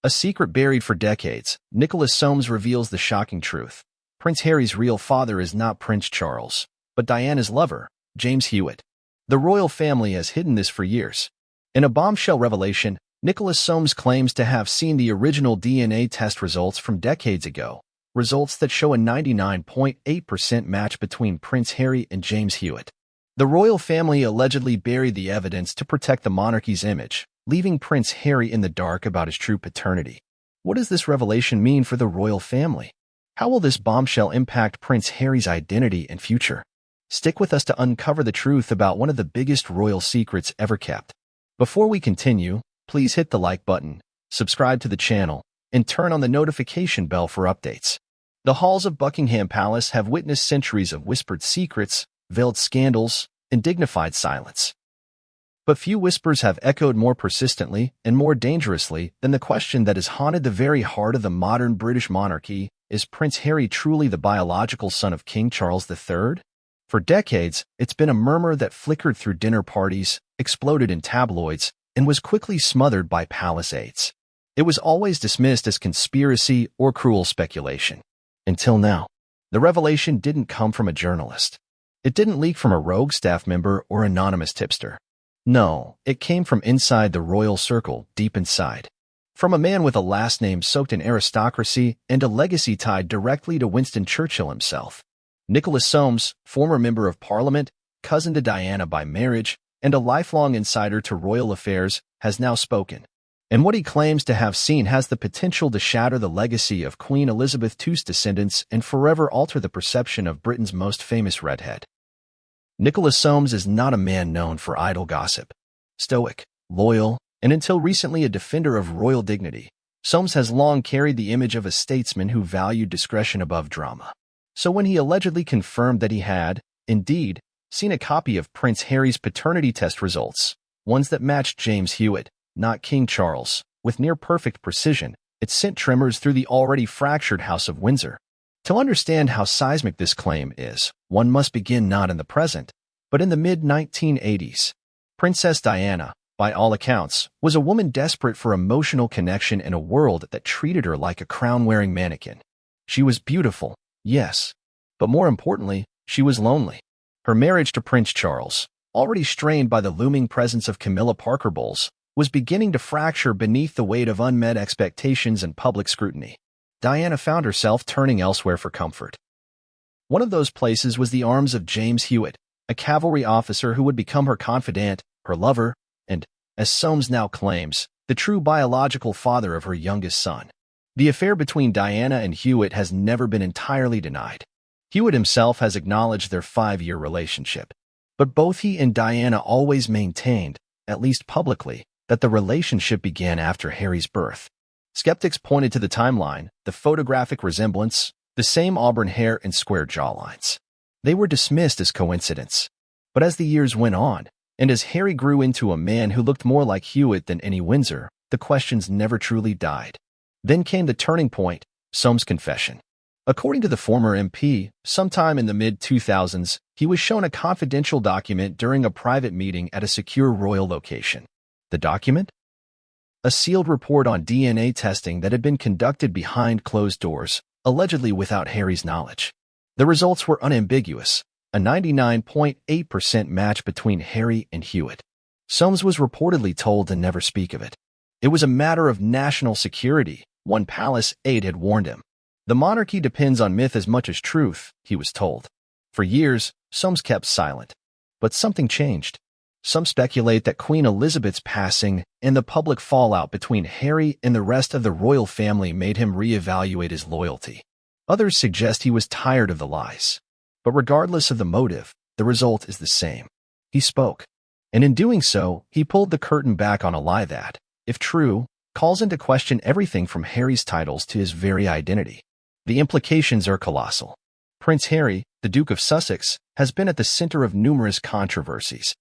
A secret buried for decades, Nicholas Soames reveals the shocking truth. Prince Harry's real father is not Prince Charles, but Diana's lover, James Hewitt. The royal family has hidden this for years. In a bombshell revelation, Nicholas Soames claims to have seen the original DNA test results from decades ago, results that show a 99.8% match between Prince Harry and James Hewitt. The royal family allegedly buried the evidence to protect the monarchy's image, leaving Prince Harry in the dark about his true paternity. What does this revelation mean for the royal family? How will this bombshell impact Prince Harry's identity and future? Stick with us to uncover the truth about one of the biggest royal secrets ever kept. Before we continue, please hit the like button, subscribe to the channel, and turn on the notification bell for updates. The halls of Buckingham Palace have witnessed centuries of whispered secrets, veiled scandals, and dignified silence. But few whispers have echoed more persistently and more dangerously than the question that has haunted the very heart of the modern British monarchy: is Prince Harry truly the biological son of King Charles III? For decades, it's been a murmur that flickered through dinner parties, exploded in tabloids, and was quickly smothered by palace aides. It was always dismissed as conspiracy or cruel speculation. Until now. The revelation didn't come from a journalist. It didn't leak from a rogue staff member or anonymous tipster. No, it came from inside the royal circle, deep inside. From a man with a last name soaked in aristocracy and a legacy tied directly to Winston Churchill himself. Nicholas Soames, former member of Parliament, cousin to Diana by marriage, and a lifelong insider to royal affairs, has now spoken. And what he claims to have seen has the potential to shatter the legacy of Queen Elizabeth II's descendants and forever alter the perception of Britain's most famous redhead. Nicholas Soames is not a man known for idle gossip. Stoic, loyal, and until recently a defender of royal dignity, Soames has long carried the image of a statesman who valued discretion above drama. So when he allegedly confirmed that he had, indeed, seen a copy of Prince Harry's paternity test results, ones that matched James Hewitt, not King Charles, with near-perfect precision, it sent tremors through the already fractured House of Windsor. To understand how seismic this claim is, one must begin not in the present, but in the mid-1980s. Princess Diana, by all accounts, was a woman desperate for emotional connection in a world that treated her like a crown-wearing mannequin. She was beautiful, yes, but more importantly, she was lonely. Her marriage to Prince Charles, already strained by the looming presence of Camilla Parker Bowles, was beginning to fracture beneath the weight of unmet expectations and public scrutiny. Diana found herself turning elsewhere for comfort. One of those places was the arms of James Hewitt, a cavalry officer who would become her confidant, her lover, and, as Soames now claims, the true biological father of her youngest son. The affair between Diana and Hewitt has never been entirely denied. Hewitt himself has acknowledged their 5-year relationship. But both he and Diana always maintained, at least publicly, that the relationship began after Harry's birth. Skeptics pointed to the timeline, the photographic resemblance, the same auburn hair and square jawlines. They were dismissed as coincidence. But as the years went on, and as Harry grew into a man who looked more like Hewitt than any Windsor, the questions never truly died. Then came the turning point, Soames' confession. According to the former MP, sometime in the mid-2000s, he was shown a confidential document during a private meeting at a secure royal location. The document? A sealed report on DNA testing that had been conducted behind closed doors, allegedly without Harry's knowledge. The results were unambiguous, a 99.8% match between Harry and Hewitt. Soames was reportedly told to never speak of it. It was a matter of national security, one palace aide had warned him. The monarchy depends on myth as much as truth, he was told. For years, Soames kept silent. But something changed. Some speculate that Queen Elizabeth's passing and the public fallout between Harry and the rest of the royal family made him reevaluate his loyalty. Others suggest he was tired of the lies. But regardless of the motive, the result is the same. He spoke. And in doing so, he pulled the curtain back on a lie that, if true, calls into question everything from Harry's titles to his very identity. The implications are colossal. Prince Harry, the Duke of Sussex, has been at the center of numerous controversies,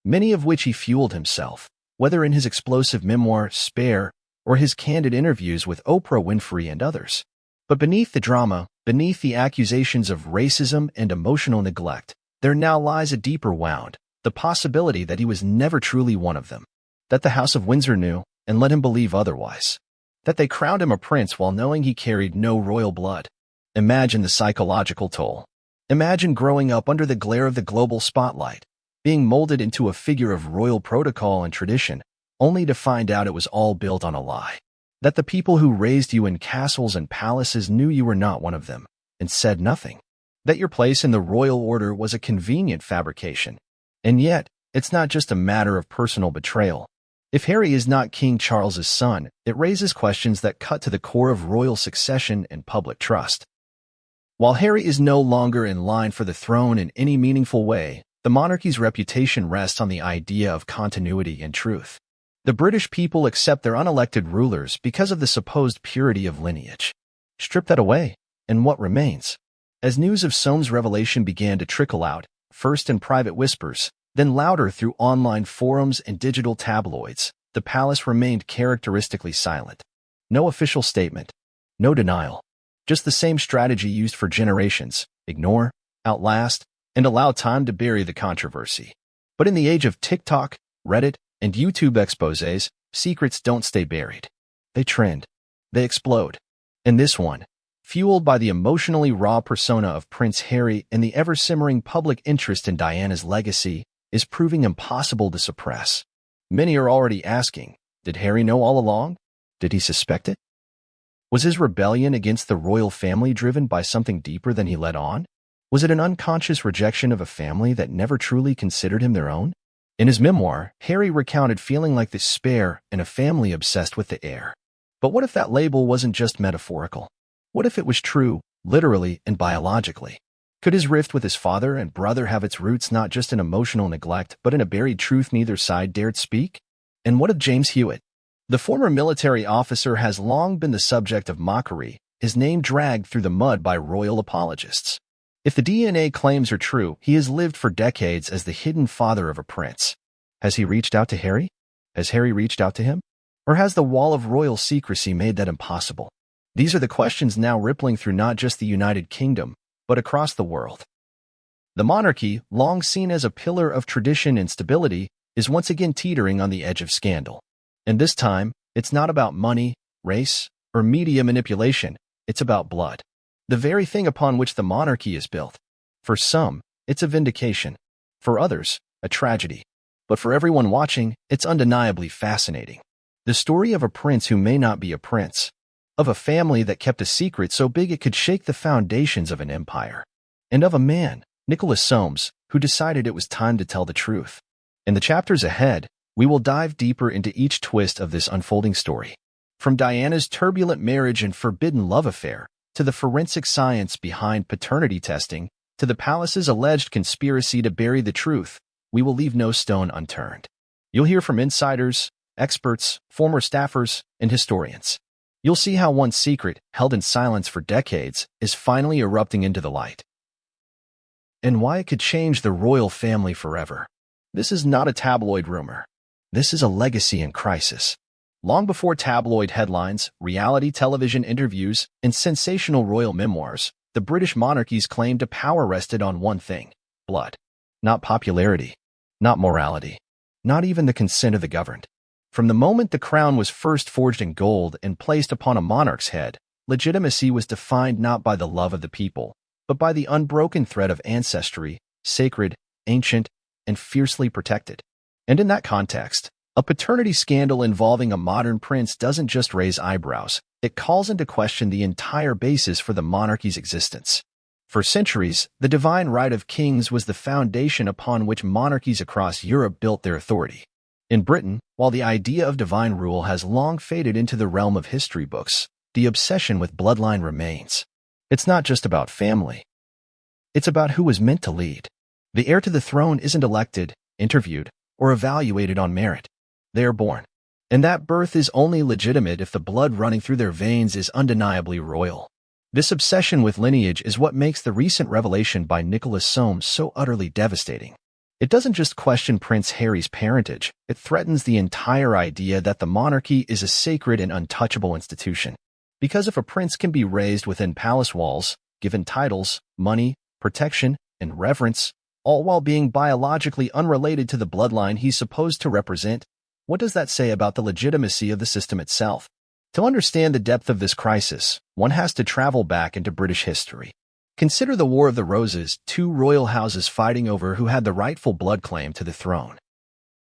many of which he fueled himself, whether in his explosive memoir, Spare, or his candid interviews with Oprah Winfrey and others. But beneath the drama, beneath the accusations of racism and emotional neglect, there now lies a deeper wound, the possibility that he was never truly one of them. That the House of Windsor knew, and let him believe otherwise. That they crowned him a prince while knowing he carried no royal blood. Imagine the psychological toll. Imagine growing up under the glare of the global spotlight, being molded into a figure of royal protocol and tradition, only to find out it was all built on a lie. That the people who raised you in castles and palaces knew you were not one of them, and said nothing. That your place in the royal order was a convenient fabrication. And yet, it's not just a matter of personal betrayal. If Harry is not King Charles's son, it raises questions that cut to the core of royal succession and public trust. While Harry is no longer in line for the throne in any meaningful way, the monarchy's reputation rests on the idea of continuity and truth. The British people accept their unelected rulers because of the supposed purity of lineage. Strip that away, and what remains? As news of Soames' revelation began to trickle out, first in private whispers, then louder through online forums and digital tabloids, the palace remained characteristically silent. No official statement. No denial. Just the same strategy used for generations: ignore, outlast, and allow time to bury the controversy. But in the age of TikTok, Reddit, and YouTube exposés, secrets don't stay buried. They trend. They explode. And this one, fueled by the emotionally raw persona of Prince Harry and the ever-simmering public interest in Diana's legacy, is proving impossible to suppress. Many are already asking, did Harry know all along? Did he suspect it? Was his rebellion against the royal family driven by something deeper than he let on? Was it an unconscious rejection of a family that never truly considered him their own? In his memoir, Harry recounted feeling like despair in a family obsessed with the heir. But what if that label wasn't just metaphorical? What if it was true, literally and biologically? Could his rift with his father and brother have its roots not just in emotional neglect, but in a buried truth neither side dared speak? And what of James Hewitt? The former military officer has long been the subject of mockery, his name dragged through the mud by royal apologists. If the DNA claims are true, he has lived for decades as the hidden father of a prince. Has he reached out to Harry? Has Harry reached out to him? Or has the wall of royal secrecy made that impossible? These are the questions now rippling through not just the United Kingdom, but across the world. The monarchy, long seen as a pillar of tradition and stability, is once again teetering on the edge of scandal. And this time, it's not about money, race, or media manipulation, it's about blood. The very thing upon which the monarchy is built. For some, it's a vindication. For others, a tragedy. But for everyone watching, it's undeniably fascinating. The story of a prince who may not be a prince. Of a family that kept a secret so big it could shake the foundations of an empire. And of a man, Nicholas Soames, who decided it was time to tell the truth. In the chapters ahead, we will dive deeper into each twist of this unfolding story. From Diana's turbulent marriage and forbidden love affair, to the forensic science behind paternity testing, to the palace's alleged conspiracy to bury the truth, we will leave no stone unturned. You'll hear from insiders, experts, former staffers, and historians. You'll see how one secret, held in silence for decades, is finally erupting into the light. And why it could change the royal family forever. This is not a tabloid rumor. This is a legacy in crisis. Long before tabloid headlines, reality television interviews, and sensational royal memoirs, the British monarchy's claim to power rested on one thing: blood. Not popularity. Not morality. Not even the consent of the governed. From the moment the crown was first forged in gold and placed upon a monarch's head, legitimacy was defined not by the love of the people, but by the unbroken thread of ancestry, sacred, ancient, and fiercely protected. And in that context, a paternity scandal involving a modern prince doesn't just raise eyebrows, it calls into question the entire basis for the monarchy's existence. For centuries, the divine right of kings was the foundation upon which monarchies across Europe built their authority. In Britain, while the idea of divine rule has long faded into the realm of history books, the obsession with bloodline remains. It's not just about family. It's about who is meant to lead. The heir to the throne isn't elected, interviewed, or evaluated on merit. They are born. And that birth is only legitimate if the blood running through their veins is undeniably royal. This obsession with lineage is what makes the recent revelation by Nicholas Soames so utterly devastating. It doesn't just question Prince Harry's parentage, it threatens the entire idea that the monarchy is a sacred and untouchable institution. Because if a prince can be raised within palace walls, given titles, money, protection, and reverence, all while being biologically unrelated to the bloodline he's supposed to represent, What does that say about the legitimacy of the system itself? To understand the depth of this crisis, one has to travel back into British history. Consider the War of the Roses, two royal houses fighting over who had the rightful blood claim to the throne.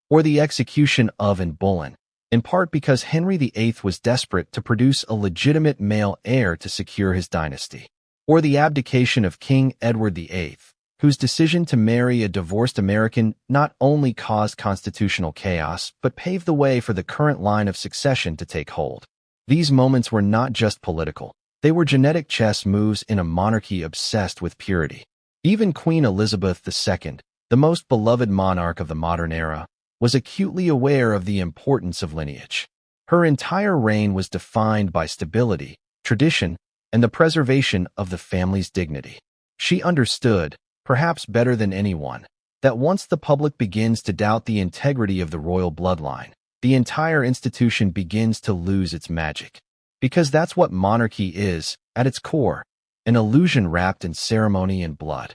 Or the execution of Anne Boleyn, in part because Henry VIII was desperate to produce a legitimate male heir to secure his dynasty. Or the abdication of King Edward VIII, whose decision to marry a divorced American not only caused constitutional chaos, but paved the way for the current line of succession to take hold. These moments were not just political. They were genetic chess moves in a monarchy obsessed with purity. Even Queen Elizabeth II, the most beloved monarch of the modern era, was acutely aware of the importance of lineage. Her entire reign was defined by stability, tradition, and the preservation of the family's dignity. She understood, perhaps better than anyone, that once the public begins to doubt the integrity of the royal bloodline, the entire institution begins to lose its magic. Because that's what monarchy is, at its core, an illusion wrapped in ceremony and blood.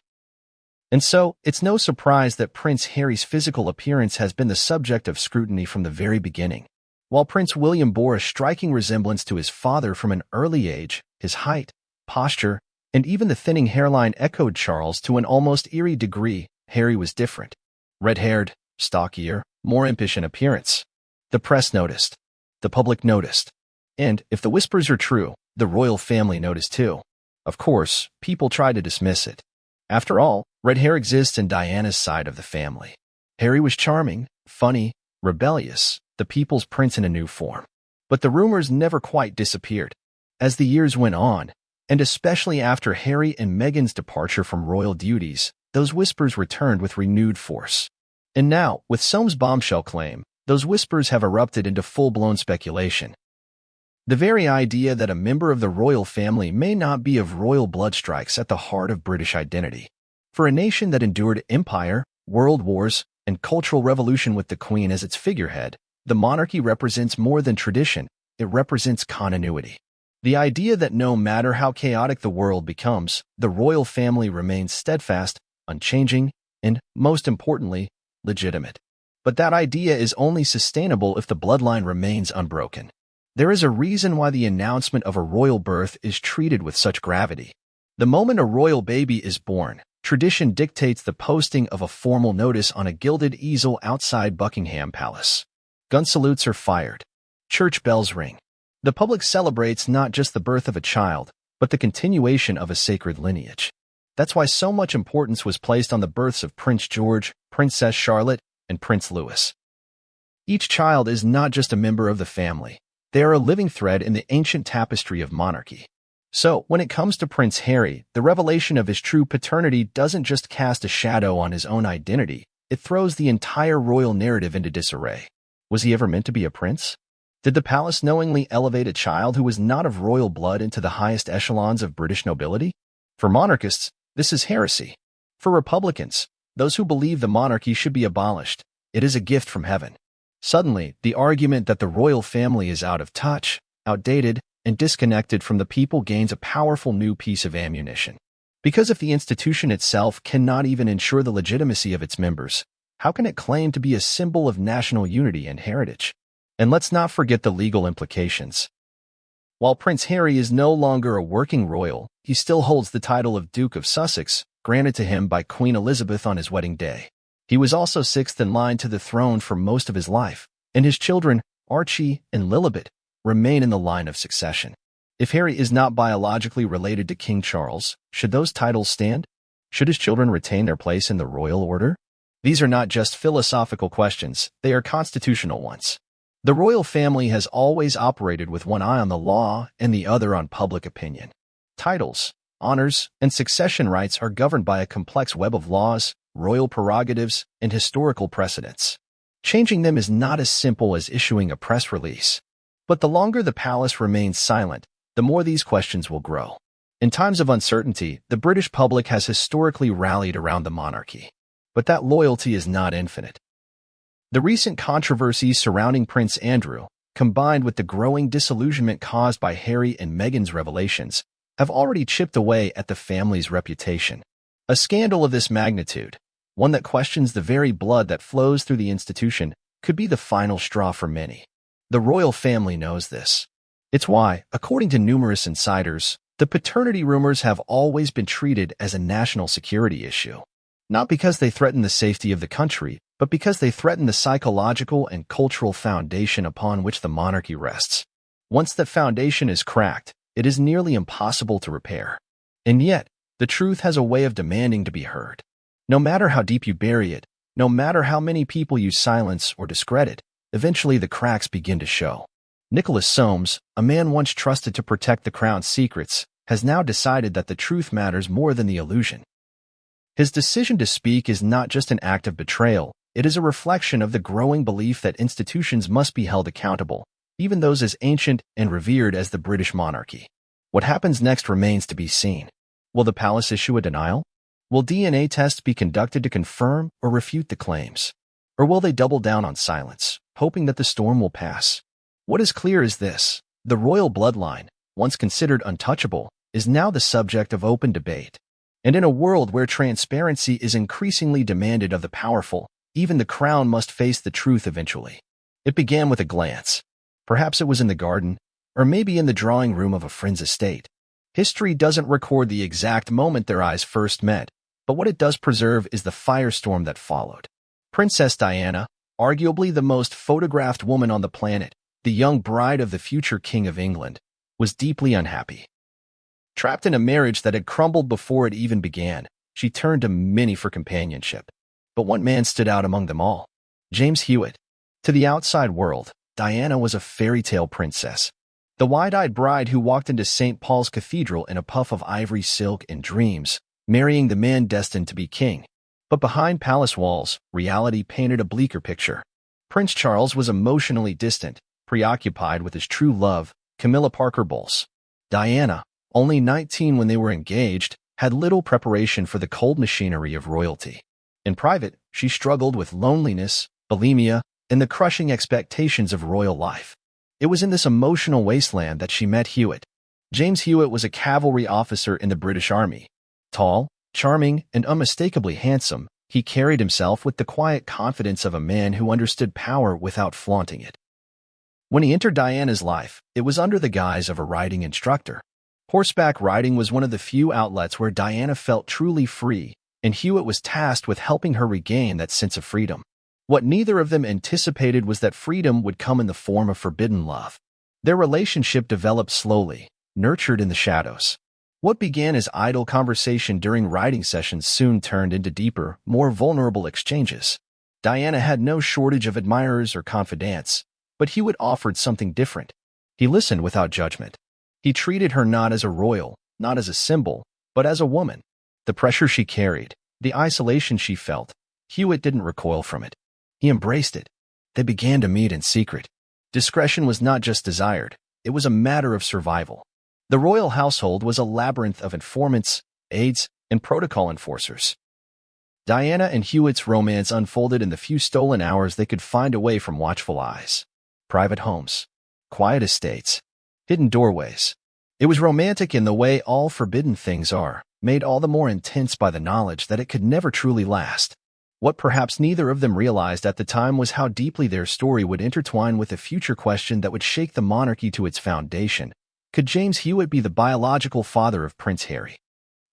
And so, it's no surprise that Prince Harry's physical appearance has been the subject of scrutiny from the very beginning. While Prince William bore a striking resemblance to his father from an early age, his height, posture, and even the thinning hairline echoed Charles to an almost eerie degree. Harry was different. Red-haired, stockier, more impish in appearance. The press noticed. The public noticed. And, if the whispers are true, the royal family noticed too. Of course, people tried to dismiss it. After all, red hair exists in Diana's side of the family. Harry was charming, funny, rebellious, the people's prince in a new form. But the rumors never quite disappeared. As the years went on, and especially after Harry and Meghan's departure from royal duties, those whispers returned with renewed force. And now, with SOAMES' bombshell claim, those whispers have erupted into full-blown speculation. The very idea that a member of the royal family may not be of royal blood strikes at the heart of British identity. For a nation that endured empire, world wars, and cultural revolution with the Queen as its figurehead, the monarchy represents more than tradition, it represents continuity. The idea that no matter how chaotic the world becomes, the royal family remains steadfast, unchanging, and, most importantly, legitimate. But that idea is only sustainable if the bloodline remains unbroken. There is a reason why the announcement of a royal birth is treated with such gravity. The moment a royal baby is born, tradition dictates the posting of a formal notice on a gilded easel outside Buckingham Palace. Gun salutes are fired. Church bells ring. The public celebrates not just the birth of a child, but the continuation of a sacred lineage. That's why so much importance was placed on the births of Prince George, Princess Charlotte, and Prince Louis. Each child is not just a member of the family. They are a living thread in the ancient tapestry of monarchy. So, when it comes to Prince Harry, the revelation of his true paternity doesn't just cast a shadow on his own identity, it throws the entire royal narrative into disarray. Was he ever meant to be a prince? Did the palace knowingly elevate a child who was not of royal blood into the highest echelons of British nobility? For monarchists, this is heresy. For Republicans, those who believe the monarchy should be abolished, it is a gift from heaven. Suddenly, the argument that the royal family is out of touch, outdated, and disconnected from the people gains a powerful new piece of ammunition. Because if the institution itself cannot even ensure the legitimacy of its members, how can it claim to be a symbol of national unity and heritage? And let's not forget the legal implications. While Prince Harry is no longer a working royal, he still holds the title of Duke of Sussex, granted to him by Queen Elizabeth on his wedding day. He was also sixth in line to the throne for most of his life, and his children, Archie and Lilibet, remain in the line of succession. If Harry is not biologically related to King Charles, should those titles stand? Should his children retain their place in the royal order? These are not just philosophical questions, they are constitutional ones. The royal family has always operated with one eye on the law and the other on public opinion. Titles, honors, and succession rights are governed by a complex web of laws, royal prerogatives, and historical precedents. Changing them is not as simple as issuing a press release. But the longer the palace remains silent, the more these questions will grow. In times of uncertainty, the British public has historically rallied around the monarchy. But that loyalty is not infinite. The recent controversies surrounding Prince Andrew, combined with the growing disillusionment caused by Harry and Meghan's revelations, have already chipped away at the family's reputation. A scandal of this magnitude, one that questions the very blood that flows through the institution, could be the final straw for many. The royal family knows this. It's why, according to numerous insiders, the paternity rumors have always been treated as a national security issue. Not because they threaten the safety of the country, but because they threaten the psychological and cultural foundation upon which the monarchy rests. Once that foundation is cracked, it is nearly impossible to repair. And yet, the truth has a way of demanding to be heard. No matter how deep you bury it, no matter how many people you silence or discredit, eventually the cracks begin to show. Nicholas Soames, a man once trusted to protect the crown's secrets, has now decided that the truth matters more than the illusion. His decision to speak is not just an act of betrayal, it is a reflection of the growing belief that institutions must be held accountable, even those as ancient and revered as the British monarchy. What happens next remains to be seen. Will the palace issue a denial? Will DNA tests be conducted to confirm or refute the claims? Or will they double down on silence, hoping that the storm will pass? What is clear is this: the royal bloodline, once considered untouchable, is now the subject of open debate. And in a world where transparency is increasingly demanded of the powerful, even the crown must face the truth eventually. It began with a glance. Perhaps it was in the garden, or maybe in the drawing room of a friend's estate. History doesn't record the exact moment their eyes first met, but what it does preserve is the firestorm that followed. Princess Diana, arguably the most photographed woman on the planet, the young bride of the future King of England, was deeply unhappy. Trapped in a marriage that had crumbled before it even began, she turned to many for companionship. But one man stood out among them all: James Hewitt. To the outside world, Diana was a fairy tale princess, the wide-eyed bride who walked into St. Paul's Cathedral in a puff of ivory silk and dreams, marrying the man destined to be king. But behind palace walls, reality painted a bleaker picture. Prince Charles was emotionally distant, preoccupied with his true love, Camilla Parker Bowles. Diana, only 19 when they were engaged, had little preparation for the cold machinery of royalty. In private, she struggled with loneliness, bulimia, and the crushing expectations of royal life. It was in this emotional wasteland that she met Hewitt. James Hewitt was a cavalry officer in the British Army. Tall, charming, and unmistakably handsome, he carried himself with the quiet confidence of a man who understood power without flaunting it. When he entered Diana's life, it was under the guise of a riding instructor. Horseback riding was one of the few outlets where Diana felt truly free, and Hewitt was tasked with helping her regain that sense of freedom. What neither of them anticipated was that freedom would come in the form of forbidden love. Their relationship developed slowly, nurtured in the shadows. What began as idle conversation during riding sessions soon turned into deeper, more vulnerable exchanges. Diana had no shortage of admirers or confidants, but Hewitt offered something different. He listened without judgment. He treated her not as a royal, not as a symbol, but as a woman. The pressure she carried, the isolation she felt, Hewitt didn't recoil from it. He embraced it. They began to meet in secret. Discretion was not just desired, it was a matter of survival. The royal household was a labyrinth of informants, aides, and protocol enforcers. Diana and Hewitt's romance unfolded in the few stolen hours they could find away from watchful eyes. Private homes, quiet estates, hidden doorways. It was romantic in the way all forbidden things are, made all the more intense by the knowledge that it could never truly last. What perhaps neither of them realized at the time was how deeply their story would intertwine with a future question that would shake the monarchy to its foundation. Could James Hewitt be the biological father of Prince Harry?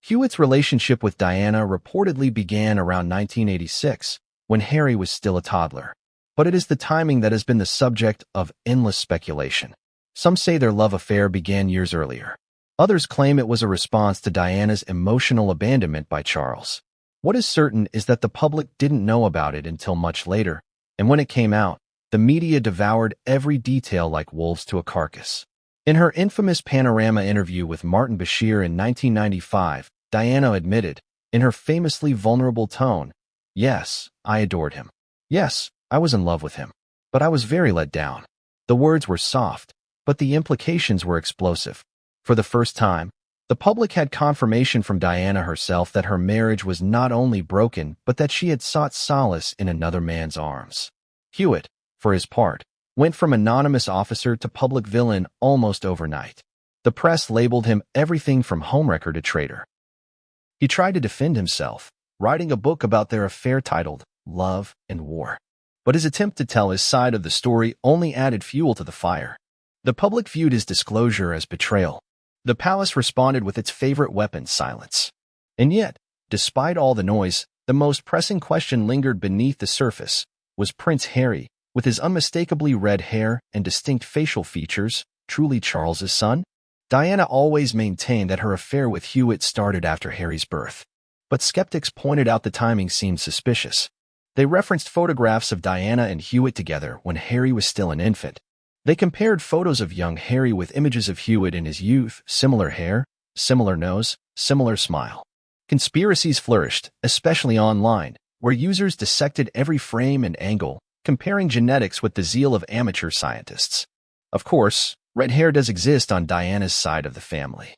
Hewitt's relationship with Diana reportedly began around 1986, when Harry was still a toddler. But it is the timing that has been the subject of endless speculation. Some say their love affair began years earlier. Others claim it was a response to Diana's emotional abandonment by Charles. What is certain is that the public didn't know about it until much later, and when it came out, the media devoured every detail like wolves to a carcass. In her infamous Panorama interview with Martin Bashir in 1995, Diana admitted, in her famously vulnerable tone, "Yes, I adored him. Yes, I was in love with him. But I was very let down." The words were soft, but the implications were explosive. For the first time, the public had confirmation from Diana herself that her marriage was not only broken, but that she had sought solace in another man's arms. Hewitt, for his part, went from anonymous officer to public villain almost overnight. The press labeled him everything from homewrecker to traitor. He tried to defend himself, writing a book about their affair titled Love and War. but his attempt to tell his side of the story only added fuel to the fire. The public viewed his disclosure as betrayal. The palace responded with its favorite weapon, silence. And yet, despite all the noise, the most pressing question lingered beneath the surface. Was Prince Harry, with his unmistakably red hair and distinct facial features, truly Charles's son? Diana always maintained that her affair with Hewitt started after Harry's birth. But skeptics pointed out the timing seemed suspicious. They referenced photographs of Diana and Hewitt together when Harry was still an infant. They compared photos of young Harry with images of Hewitt in his youth, similar hair, similar nose, similar smile. Conspiracies flourished, especially online, where users dissected every frame and angle, comparing genetics with the zeal of amateur scientists. Of course, red hair does exist on Diana's side of the family.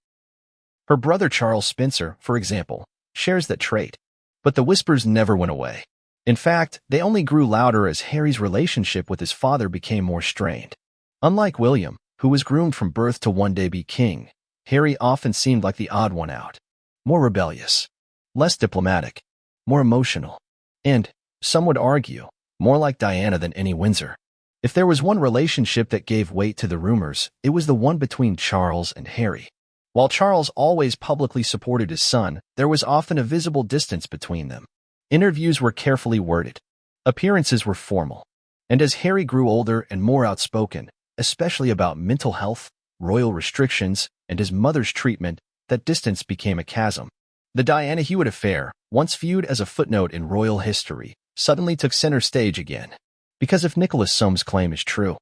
Her brother Charles Spencer, for example, shares that trait. But the whispers never went away. In fact, they only grew louder as Harry's relationship with his father became more strained. Unlike William, who was groomed from birth to one day be king, Harry often seemed like the odd one out. More rebellious, less diplomatic, more emotional, and, some would argue, more like Diana than any Windsor. If there was one relationship that gave weight to the rumors, it was the one between Charles and Harry. While Charles always publicly supported his son, there was often a visible distance between them. Interviews were carefully worded. Appearances were formal. And as Harry grew older and more outspoken, especially about mental health, royal restrictions, and his mother's treatment, that distance became a chasm. The Diana Hewitt affair, once viewed as a footnote in royal history, suddenly took center stage again. Because if Nicholas Soames' claim is true,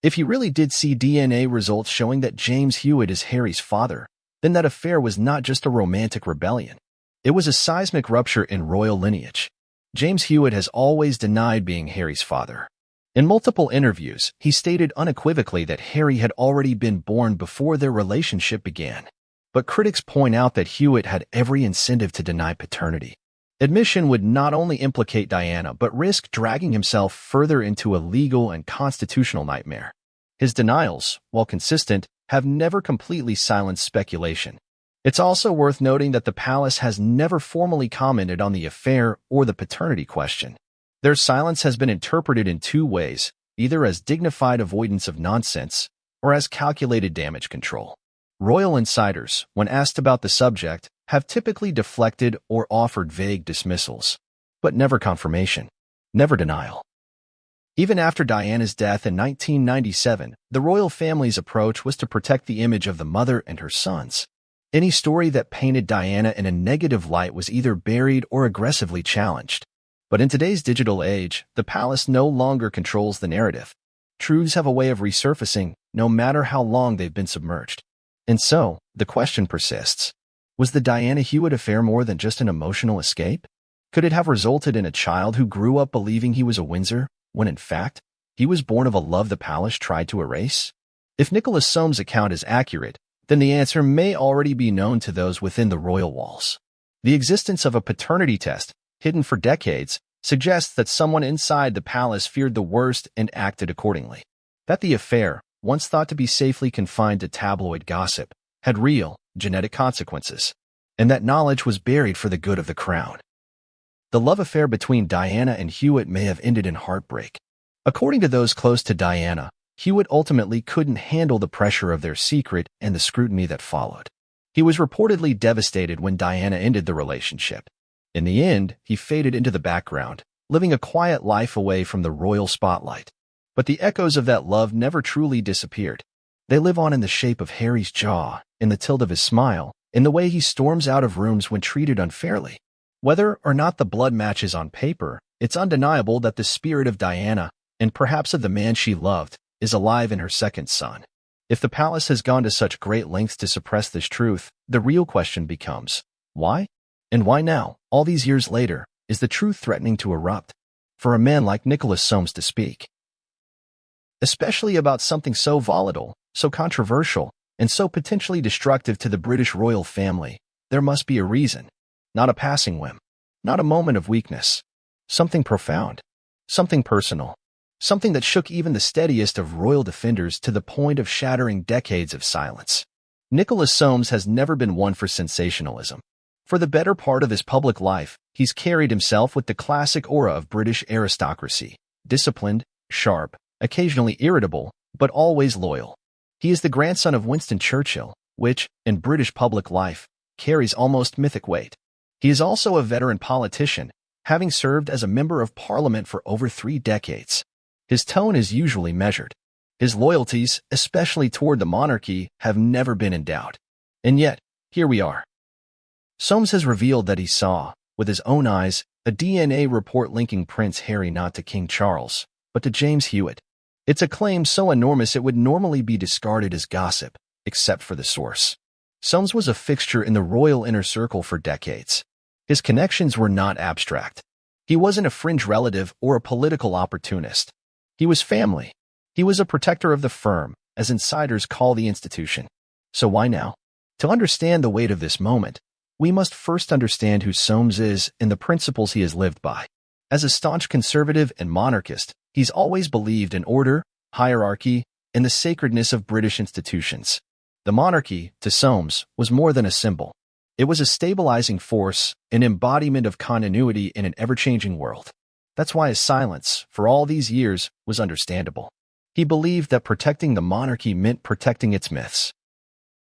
if he really did see DNA results showing that James Hewitt is Harry's father, then that affair was not just a romantic rebellion. It was a seismic rupture in royal lineage. James Hewitt has always denied being Harry's father. In multiple interviews, he stated unequivocally that Harry had already been born before their relationship began. But critics point out that Hewitt had every incentive to deny paternity. Admission would not only implicate Diana but risk dragging himself further into a legal and constitutional nightmare. His denials, while consistent, have never completely silenced speculation. It's also worth noting that the palace has never formally commented on the affair or the paternity question. Their silence has been interpreted in two ways, either as dignified avoidance of nonsense or as calculated damage control. Royal insiders, when asked about the subject, have typically deflected or offered vague dismissals, but never confirmation, never denial. Even after Diana's death in 1997, the royal family's approach was to protect the image of the mother and her sons. Any story that painted Diana in a negative light was either buried or aggressively challenged. But in today's digital age, the palace no longer controls the narrative. Truths have a way of resurfacing, no matter how long they've been submerged. And so, the question persists. Was the Diana Hewitt affair more than just an emotional escape? Could it have resulted in a child who grew up believing he was a Windsor, when in fact, he was born of a love the palace tried to erase? If Nicholas Soames' account is accurate, then the answer may already be known to those within the royal walls. The existence of a paternity test, hidden for decades, suggests that someone inside the palace feared the worst and acted accordingly. That the affair, once thought to be safely confined to tabloid gossip, had real, genetic consequences, and that knowledge was buried for the good of the crown. The love affair between Diana and Hewitt may have ended in heartbreak. According to those close to Diana, Hewitt ultimately couldn't handle the pressure of their secret and the scrutiny that followed. He was reportedly devastated when Diana ended the relationship. In the end, he faded into the background, living a quiet life away from the royal spotlight. But the echoes of that love never truly disappeared. They live on in the shape of Harry's jaw, in the tilt of his smile, in the way he storms out of rooms when treated unfairly. Whether or not the blood matches on paper, it's undeniable that the spirit of Diana, and perhaps of the man she loved, is alive in her second son. If the palace has gone to such great lengths to suppress this truth, the real question becomes, why? And why now, all these years later, is the truth threatening to erupt? For a man like Nicholas Soames to speak, especially about something so volatile, so controversial, and so potentially destructive to the British royal family, there must be a reason. Not a passing whim, not a moment of weakness. Something profound, something personal, something that shook even the steadiest of royal defenders to the point of shattering decades of silence. Nicholas Soames has never been one for sensationalism. For the better part of his public life, he's carried himself with the classic aura of British aristocracy, disciplined, sharp, occasionally irritable, but always loyal. He is the grandson of Winston Churchill, which, in British public life, carries almost mythic weight. He is also a veteran politician, having served as a member of Parliament for over 3 decades. His tone is usually measured. His loyalties, especially toward the monarchy, have never been in doubt. And yet, here we are. Soames has revealed that he saw, with his own eyes, a DNA report linking Prince Harry not to King Charles, but to James Hewitt. It's a claim so enormous it would normally be discarded as gossip, except for the source. Soames was a fixture in the royal inner circle for decades. His connections were not abstract. He wasn't a fringe relative or a political opportunist. He was family. He was a protector of the firm, as insiders call the institution. So why now? To understand the weight of this moment, we must first understand who Soames is and the principles he has lived by. As a staunch conservative and monarchist, he's always believed in order, hierarchy, and the sacredness of British institutions. The monarchy, to Soames, was more than a symbol. It was a stabilizing force, an embodiment of continuity in an ever-changing world. That's why his silence, for all these years, was understandable. He believed that protecting the monarchy meant protecting its myths.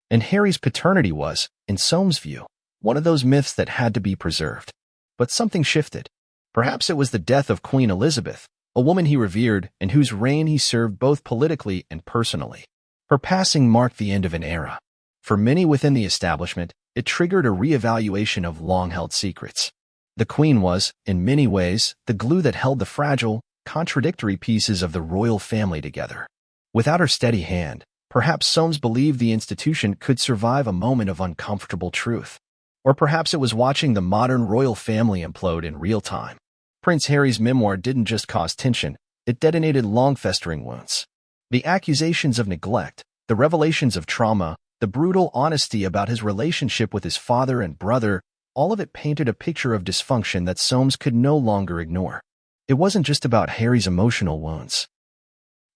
And Harry's paternity was, in Soames' view, one of those myths that had to be preserved. But something shifted. Perhaps it was the death of Queen Elizabeth, a woman he revered and whose reign he served both politically and personally. Her passing marked the end of an era. For many within the establishment, it triggered a re-evaluation of long-held secrets. The Queen was, in many ways, the glue that held the fragile, contradictory pieces of the royal family together. Without her steady hand, perhaps Soames believed the institution could survive a moment of uncomfortable truth. Or perhaps it was watching the modern royal family implode in real time. Prince Harry's memoir didn't just cause tension, it detonated long-festering wounds. The accusations of neglect, the revelations of trauma, the brutal honesty about his relationship with his father and brother, all of it painted a picture of dysfunction that Soames could no longer ignore. It wasn't just about Harry's emotional wounds.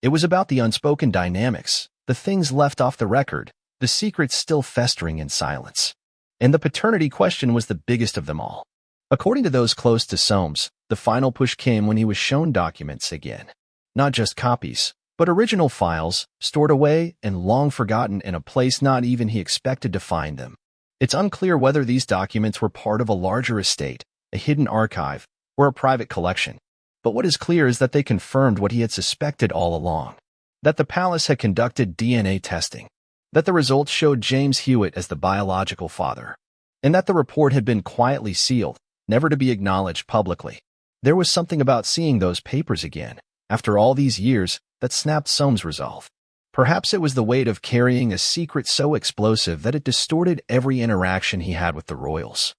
It was about the unspoken dynamics, the things left off the record, the secrets still festering in silence. And the paternity question was the biggest of them all. According to those close to Soames, the final push came when he was shown documents again. Not just copies, but original files, stored away and long forgotten in a place not even he expected to find them. It's unclear whether these documents were part of a larger estate, a hidden archive, or a private collection. But what is clear is that they confirmed what he had suspected all along. That the palace had conducted DNA testing. That the results showed James Hewitt as the biological father. And that the report had been quietly sealed, never to be acknowledged publicly. There was something about seeing those papers again, after all these years, that snapped Soames' resolve. Perhaps it was the weight of carrying a secret so explosive that it distorted every interaction he had with the royals.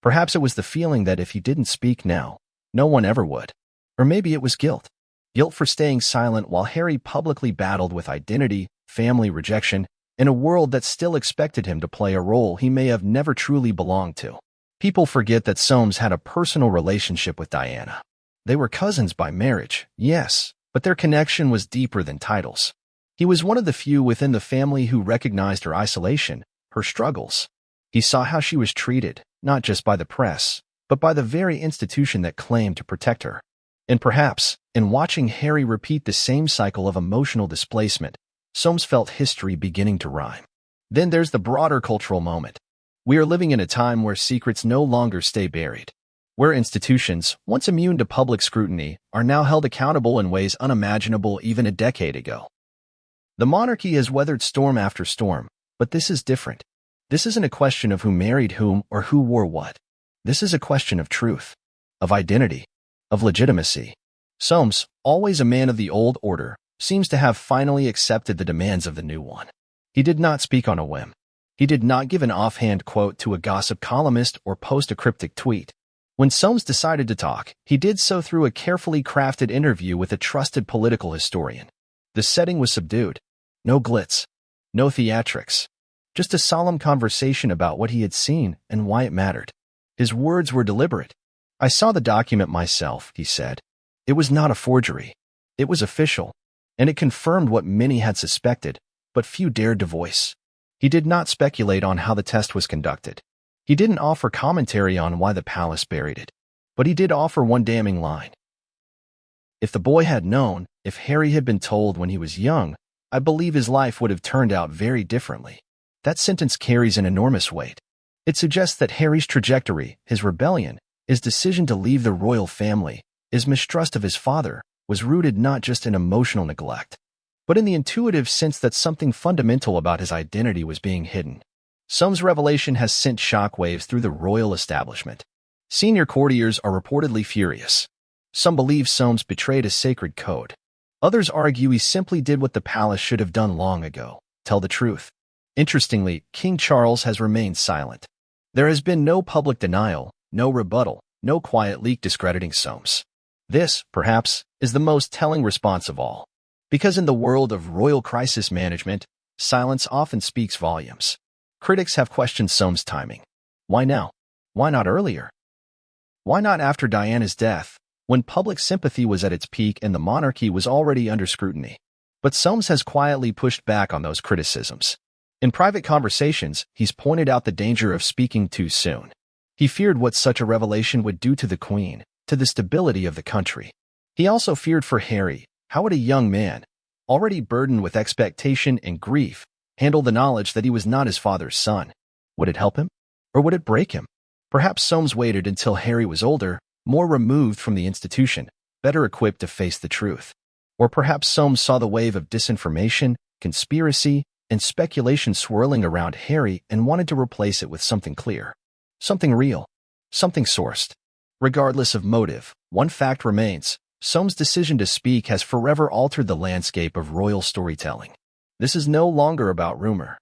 Perhaps it was the feeling that if he didn't speak now, no one ever would. Or maybe it was guilt. Guilt for staying silent while Harry publicly battled with identity, family rejection, in a world that still expected him to play a role he may have never truly belonged to. People forget that Soames had a personal relationship with Diana. They were cousins by marriage, yes, but their connection was deeper than titles. He was one of the few within the family who recognized her isolation, her struggles. He saw how she was treated, not just by the press, but by the very institution that claimed to protect her. And perhaps, in watching Harry repeat the same cycle of emotional displacement, Soames felt history beginning to rhyme. Then there's the broader cultural moment. We are living in a time where secrets no longer stay buried. Where institutions, once immune to public scrutiny, are now held accountable in ways unimaginable even a decade ago. The monarchy has weathered storm after storm, but this is different. This isn't a question of who married whom or who wore what. This is a question of truth, of identity, of legitimacy. Soames, always a man of the old order, seems to have finally accepted the demands of the new one. He did not speak on a whim. He did not give an offhand quote to a gossip columnist or post a cryptic tweet. When Soames decided to talk, he did so through a carefully crafted interview with a trusted political historian. The setting was subdued. No glitz. No theatrics. Just a solemn conversation about what he had seen and why it mattered. His words were deliberate. "I saw the document myself," he said. "It was not a forgery. It was official. And it confirmed what many had suspected, but few dared to voice." He did not speculate on how the test was conducted. He didn't offer commentary on why the palace buried it, but he did offer one damning line. If the boy had known, if Harry had been told when he was young, I believe his life would have turned out very differently. That sentence carries an enormous weight. It suggests that Harry's trajectory, his rebellion, his decision to leave the royal family, his mistrust of his father, was rooted not just in emotional neglect, but in the intuitive sense that something fundamental about his identity was being hidden. SOAMES' revelation has sent shockwaves through the royal establishment. Senior courtiers are reportedly furious. Some believe SOAMES betrayed a sacred code. Others argue he simply did what the palace should have done long ago, tell the truth. Interestingly, King Charles has remained silent. There has been no public denial, no rebuttal, no quiet leak discrediting SOAMES. This, perhaps, is the most telling response of all. Because in the world of royal crisis management, silence often speaks volumes. Critics have questioned SOAMES' timing. Why now? Why not earlier? Why not after Diana's death, when public sympathy was at its peak and the monarchy was already under scrutiny? But SOAMES has quietly pushed back on those criticisms. In private conversations, he's pointed out the danger of speaking too soon. He feared what such a revelation would do to the Queen, to the stability of the country. He also feared for Harry. How would a young man, already burdened with expectation and grief, handle the knowledge that he was not his father's son? Would it help him? Or would it break him? Perhaps SOAMES waited until Harry was older, more removed from the institution, better equipped to face the truth. Or perhaps SOAMES saw the wave of disinformation, conspiracy, and speculation swirling around Harry and wanted to replace it with something clear, something real, something sourced. Regardless of motive, one fact remains: SOAMES' decision to speak has forever altered the landscape of royal storytelling. This is no longer about rumor.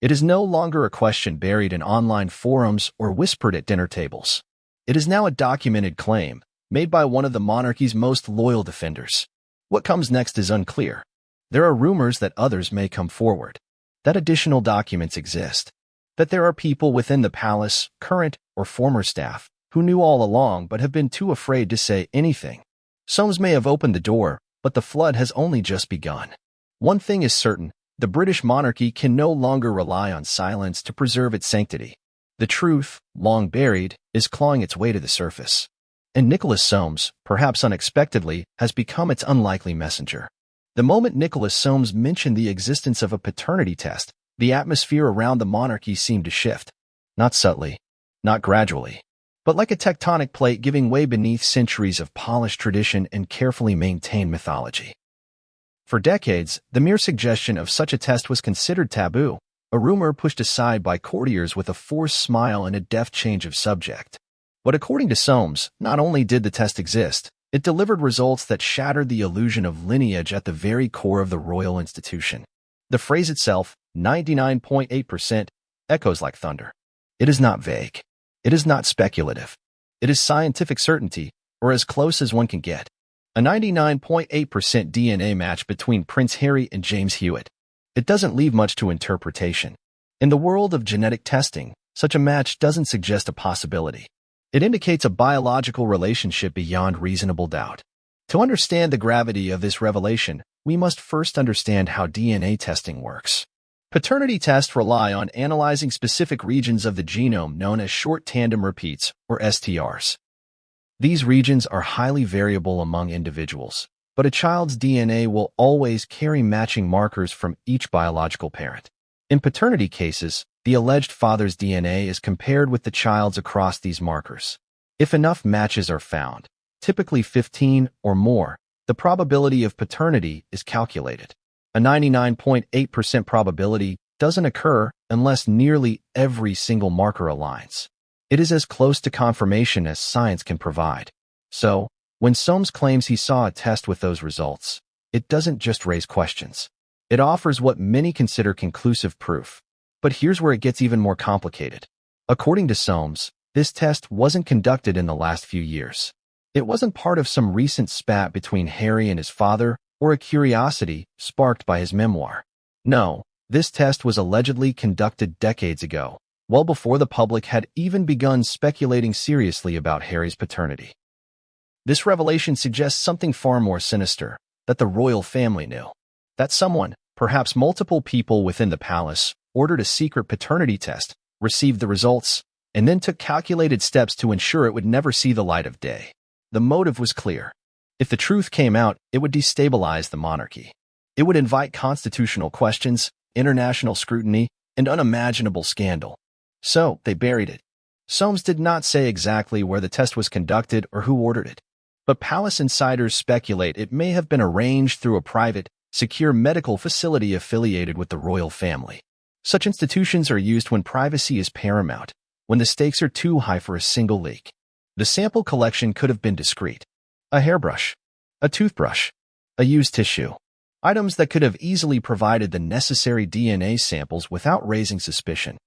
It is no longer a question buried in online forums or whispered at dinner tables. It is now a documented claim, made by one of the monarchy's most loyal defenders. What comes next is unclear. There are rumors that others may come forward, that additional documents exist, that there are people within the palace, current or former staff, who knew all along but have been too afraid to say anything. SOAMES may have opened the door, but the flood has only just begun. One thing is certain: the British monarchy can no longer rely on silence to preserve its sanctity. The truth, long buried, is clawing its way to the surface. And Nicholas SOAMES, perhaps unexpectedly, has become its unlikely messenger. The moment Nicholas SOAMES mentioned the existence of a paternity test, the atmosphere around the monarchy seemed to shift. Not subtly, not gradually, but like a tectonic plate giving way beneath centuries of polished tradition and carefully maintained mythology. For decades, the mere suggestion of such a test was considered taboo, a rumor pushed aside by courtiers with a forced smile and a deft change of subject. But according to SOAMES, not only did the test exist, it delivered results that shattered the illusion of lineage at the very core of the royal institution. The phrase itself, 99.8%, echoes like thunder. It is not vague. It is not speculative. It is scientific certainty, or as close as one can get. A 99.8% DNA match between Prince Harry and James Hewitt. It doesn't leave much to interpretation. In the world of genetic testing, such a match doesn't suggest a possibility. It indicates a biological relationship beyond reasonable doubt. To understand the gravity of this revelation, we must first understand how DNA testing works. Paternity tests rely on analyzing specific regions of the genome known as short tandem repeats, or STRs. These regions are highly variable among individuals, but a child's DNA will always carry matching markers from each biological parent. In paternity cases, the alleged father's DNA is compared with the child's across these markers. If enough matches are found, typically 15 or more, the probability of paternity is calculated. A 99.8% probability doesn't occur unless nearly every single marker aligns. It is as close to confirmation as science can provide. So, when SOAMES claims he saw a test with those results, it doesn't just raise questions. It offers what many consider conclusive proof. But here's where it gets even more complicated. According to SOAMES, this test wasn't conducted in the last few years. It wasn't part of some recent spat between Harry and his father or a curiosity sparked by his memoir. No, this test was allegedly conducted decades ago, well before the public had even begun speculating seriously about Harry's paternity. This revelation suggests something far more sinister, that the royal family knew. That someone, perhaps multiple people within the palace, ordered a secret paternity test, received the results, and then took calculated steps to ensure it would never see the light of day. The motive was clear. If the truth came out, it would destabilize the monarchy. It would invite constitutional questions, international scrutiny, and unimaginable scandal. So, they buried it. Soames did not say exactly where the test was conducted or who ordered it. But palace insiders speculate it may have been arranged through a private, secure medical facility affiliated with the royal family. Such institutions are used when privacy is paramount, when the stakes are too high for a single leak. The sample collection could have been discreet. A hairbrush, a toothbrush, a used tissue. Items that could have easily provided the necessary DNA samples without raising suspicion.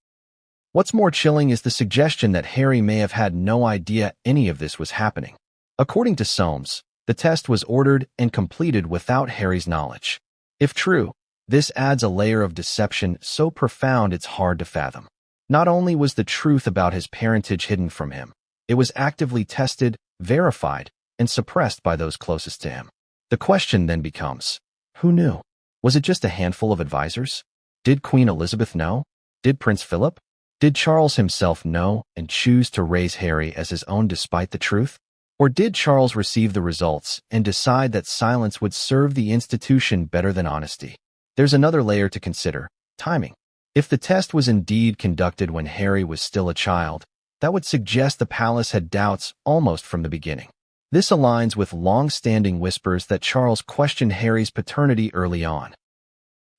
What's more chilling is the suggestion that Harry may have had no idea any of this was happening. According to Soames, the test was ordered and completed without Harry's knowledge. If true, this adds a layer of deception so profound it's hard to fathom. Not only was the truth about his parentage hidden from him, it was actively tested, verified, and suppressed by those closest to him. The question then becomes, who knew? Was it just a handful of advisors? Did Queen Elizabeth know? Did Prince Philip? Did Charles himself know and choose to raise Harry as his own despite the truth? Or did Charles receive the results and decide that silence would serve the institution better than honesty? There's another layer to consider: timing. If the test was indeed conducted when Harry was still a child, that would suggest the palace had doubts almost from the beginning. This aligns with long-standing whispers that Charles questioned Harry's paternity early on.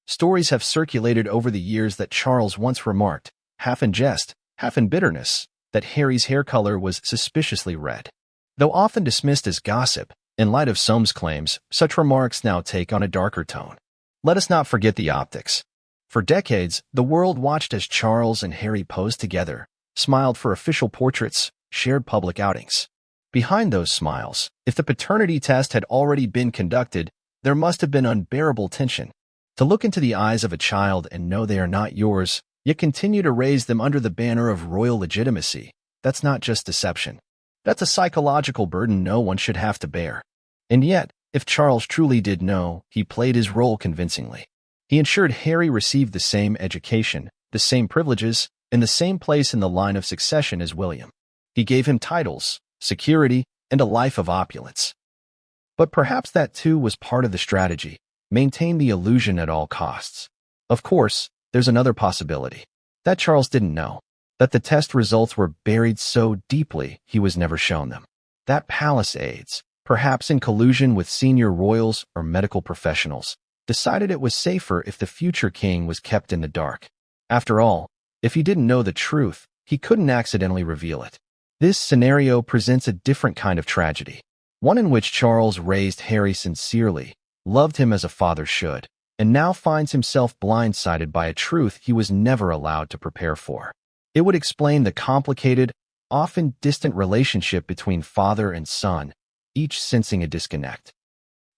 Stories have circulated over the years that Charles once remarked, half in jest, half in bitterness, that Harry's hair color was suspiciously red. Though often dismissed as gossip, in light of Soames' claims, such remarks now take on a darker tone. Let us not forget the optics. For decades, the world watched as Charles and Harry posed together, smiled for official portraits, shared public outings. Behind those smiles, if the paternity test had already been conducted, there must have been unbearable tension. To look into the eyes of a child and know they are not yours, yet continue to raise them under the banner of royal legitimacy, that's not just deception. That's a psychological burden no one should have to bear. And yet, if Charles truly did know, he played his role convincingly. He ensured Harry received the same education, the same privileges, and the same place in the line of succession as William. He gave him titles, security, and a life of opulence. But perhaps that too was part of the strategy: maintain the illusion at all costs. Of course, there's another possibility: that Charles didn't know, that the test results were buried so deeply he was never shown them. That palace aides, perhaps in collusion with senior royals or medical professionals, decided it was safer if the future king was kept in the dark. After all, if he didn't know the truth, he couldn't accidentally reveal it. This scenario presents a different kind of tragedy, one in which Charles raised Harry sincerely, loved him as a father should, and now finds himself blindsided by a truth he was never allowed to prepare for. It would explain the complicated, often distant relationship between father and son, each sensing a disconnect.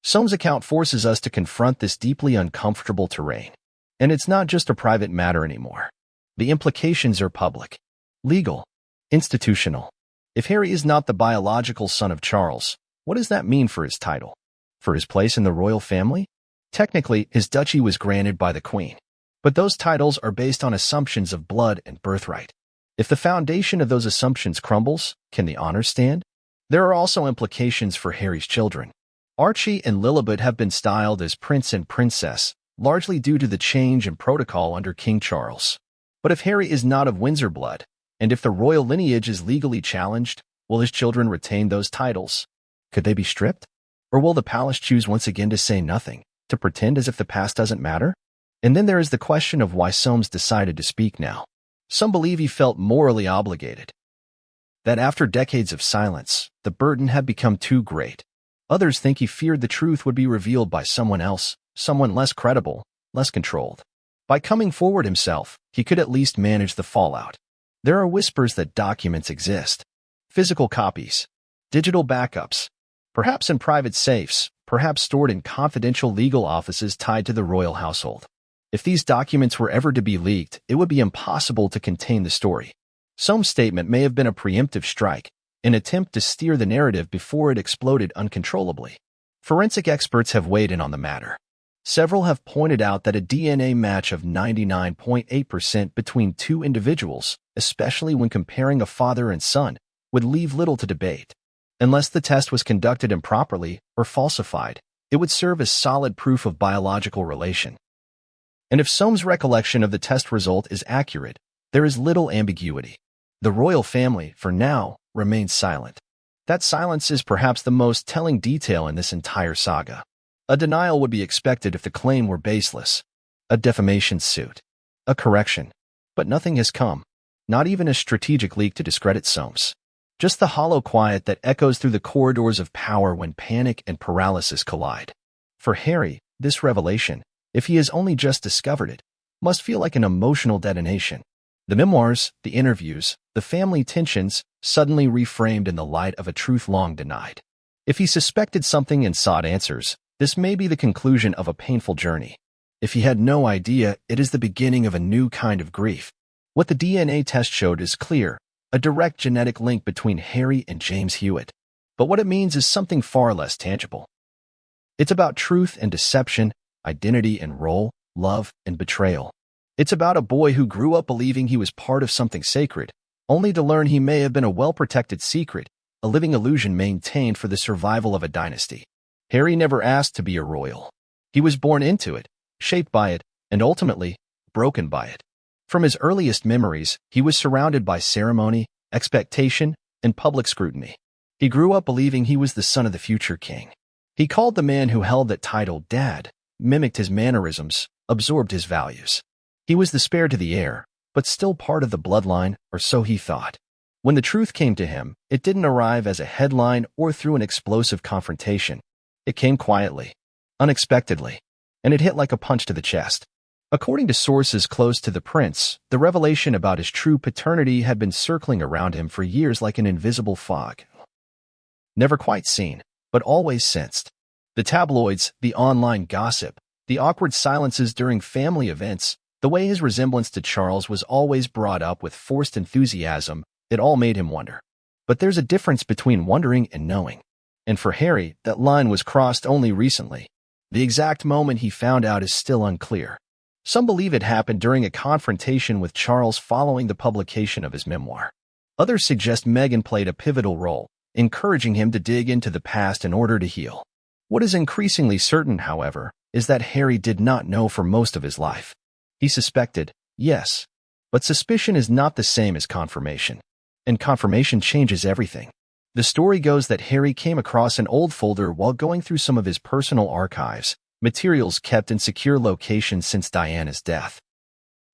Soames' account forces us to confront this deeply uncomfortable terrain. And it's not just a private matter anymore. The implications are public, legal, institutional. If Harry is not the biological son of Charles, what does that mean for his title? For his place in the royal family? Technically, his duchy was granted by the Queen. But those titles are based on assumptions of blood and birthright. If the foundation of those assumptions crumbles, can the honors stand? There are also implications for Harry's children. Archie and Lilibet have been styled as prince and princess, largely due to the change in protocol under King Charles. But if Harry is not of Windsor blood, and if the royal lineage is legally challenged, will his children retain those titles? Could they be stripped? Or will the palace choose once again to say nothing, to pretend as if the past doesn't matter? And then there is the question of why Soames decided to speak now. Some believe he felt morally obligated, that after decades of silence, the burden had become too great. Others think he feared the truth would be revealed by someone else, someone less credible, less controlled. By coming forward himself, he could at least manage the fallout. There are whispers that documents exist. Physical copies, digital backups, perhaps in private safes, perhaps stored in confidential legal offices tied to the royal household. If these documents were ever to be leaked, it would be impossible to contain the story. Soames' statement may have been a preemptive strike, an attempt to steer the narrative before it exploded uncontrollably. Forensic experts have weighed in on the matter. Several have pointed out that a DNA match of 99.8% between two individuals, especially when comparing a father and son, would leave little to debate. Unless the test was conducted improperly or falsified, it would serve as solid proof of biological relation. And if Soames' recollection of the test result is accurate, there is little ambiguity. The royal family, for now, remains silent. That silence is perhaps the most telling detail in this entire saga. A denial would be expected if the claim were baseless. A defamation suit. A correction. But nothing has come. Not even a strategic leak to discredit Soames. Just the hollow quiet that echoes through the corridors of power when panic and paralysis collide. For Harry, this revelation, if he has only just discovered it, must feel like an emotional detonation. The memoirs, the interviews, the family tensions, suddenly reframed in the light of a truth long denied. If he suspected something and sought answers, this may be the conclusion of a painful journey. If he had no idea, it is the beginning of a new kind of grief. What the DNA test showed is clear, a direct genetic link between Harry and James Hewitt. But what it means is something far less tangible. It's about truth and deception, identity and role, love and betrayal. It's about a boy who grew up believing he was part of something sacred, only to learn he may have been a well-protected secret, a living illusion maintained for the survival of a dynasty. Harry never asked to be a royal. He was born into it, shaped by it, and ultimately, broken by it. From his earliest memories, he was surrounded by ceremony, expectation, and public scrutiny. He grew up believing he was the son of the future king. He called the man who held that title Dad, mimicked his mannerisms, absorbed his values. He was the spare to the heir, but still part of the bloodline, or so he thought. When the truth came to him, it didn't arrive as a headline or through an explosive confrontation. It came quietly, unexpectedly, and it hit like a punch to the chest. According to sources close to the prince, the revelation about his true paternity had been circling around him for years like an invisible fog. Never quite seen, but always sensed. The tabloids, the online gossip, the awkward silences during family events, the way his resemblance to Charles was always brought up with forced enthusiasm, it all made him wonder. But there's a difference between wondering and knowing. And for Harry, that line was crossed only recently. The exact moment he found out is still unclear. Some believe it happened during a confrontation with Charles following the publication of his memoir. Others suggest Meghan played a pivotal role, encouraging him to dig into the past in order to heal. What is increasingly certain, however, is that Harry did not know for most of his life. He suspected, yes, but suspicion is not the same as confirmation. And confirmation changes everything. The story goes that Harry came across an old folder while going through some of his personal archives, materials kept in secure locations since Diana's death.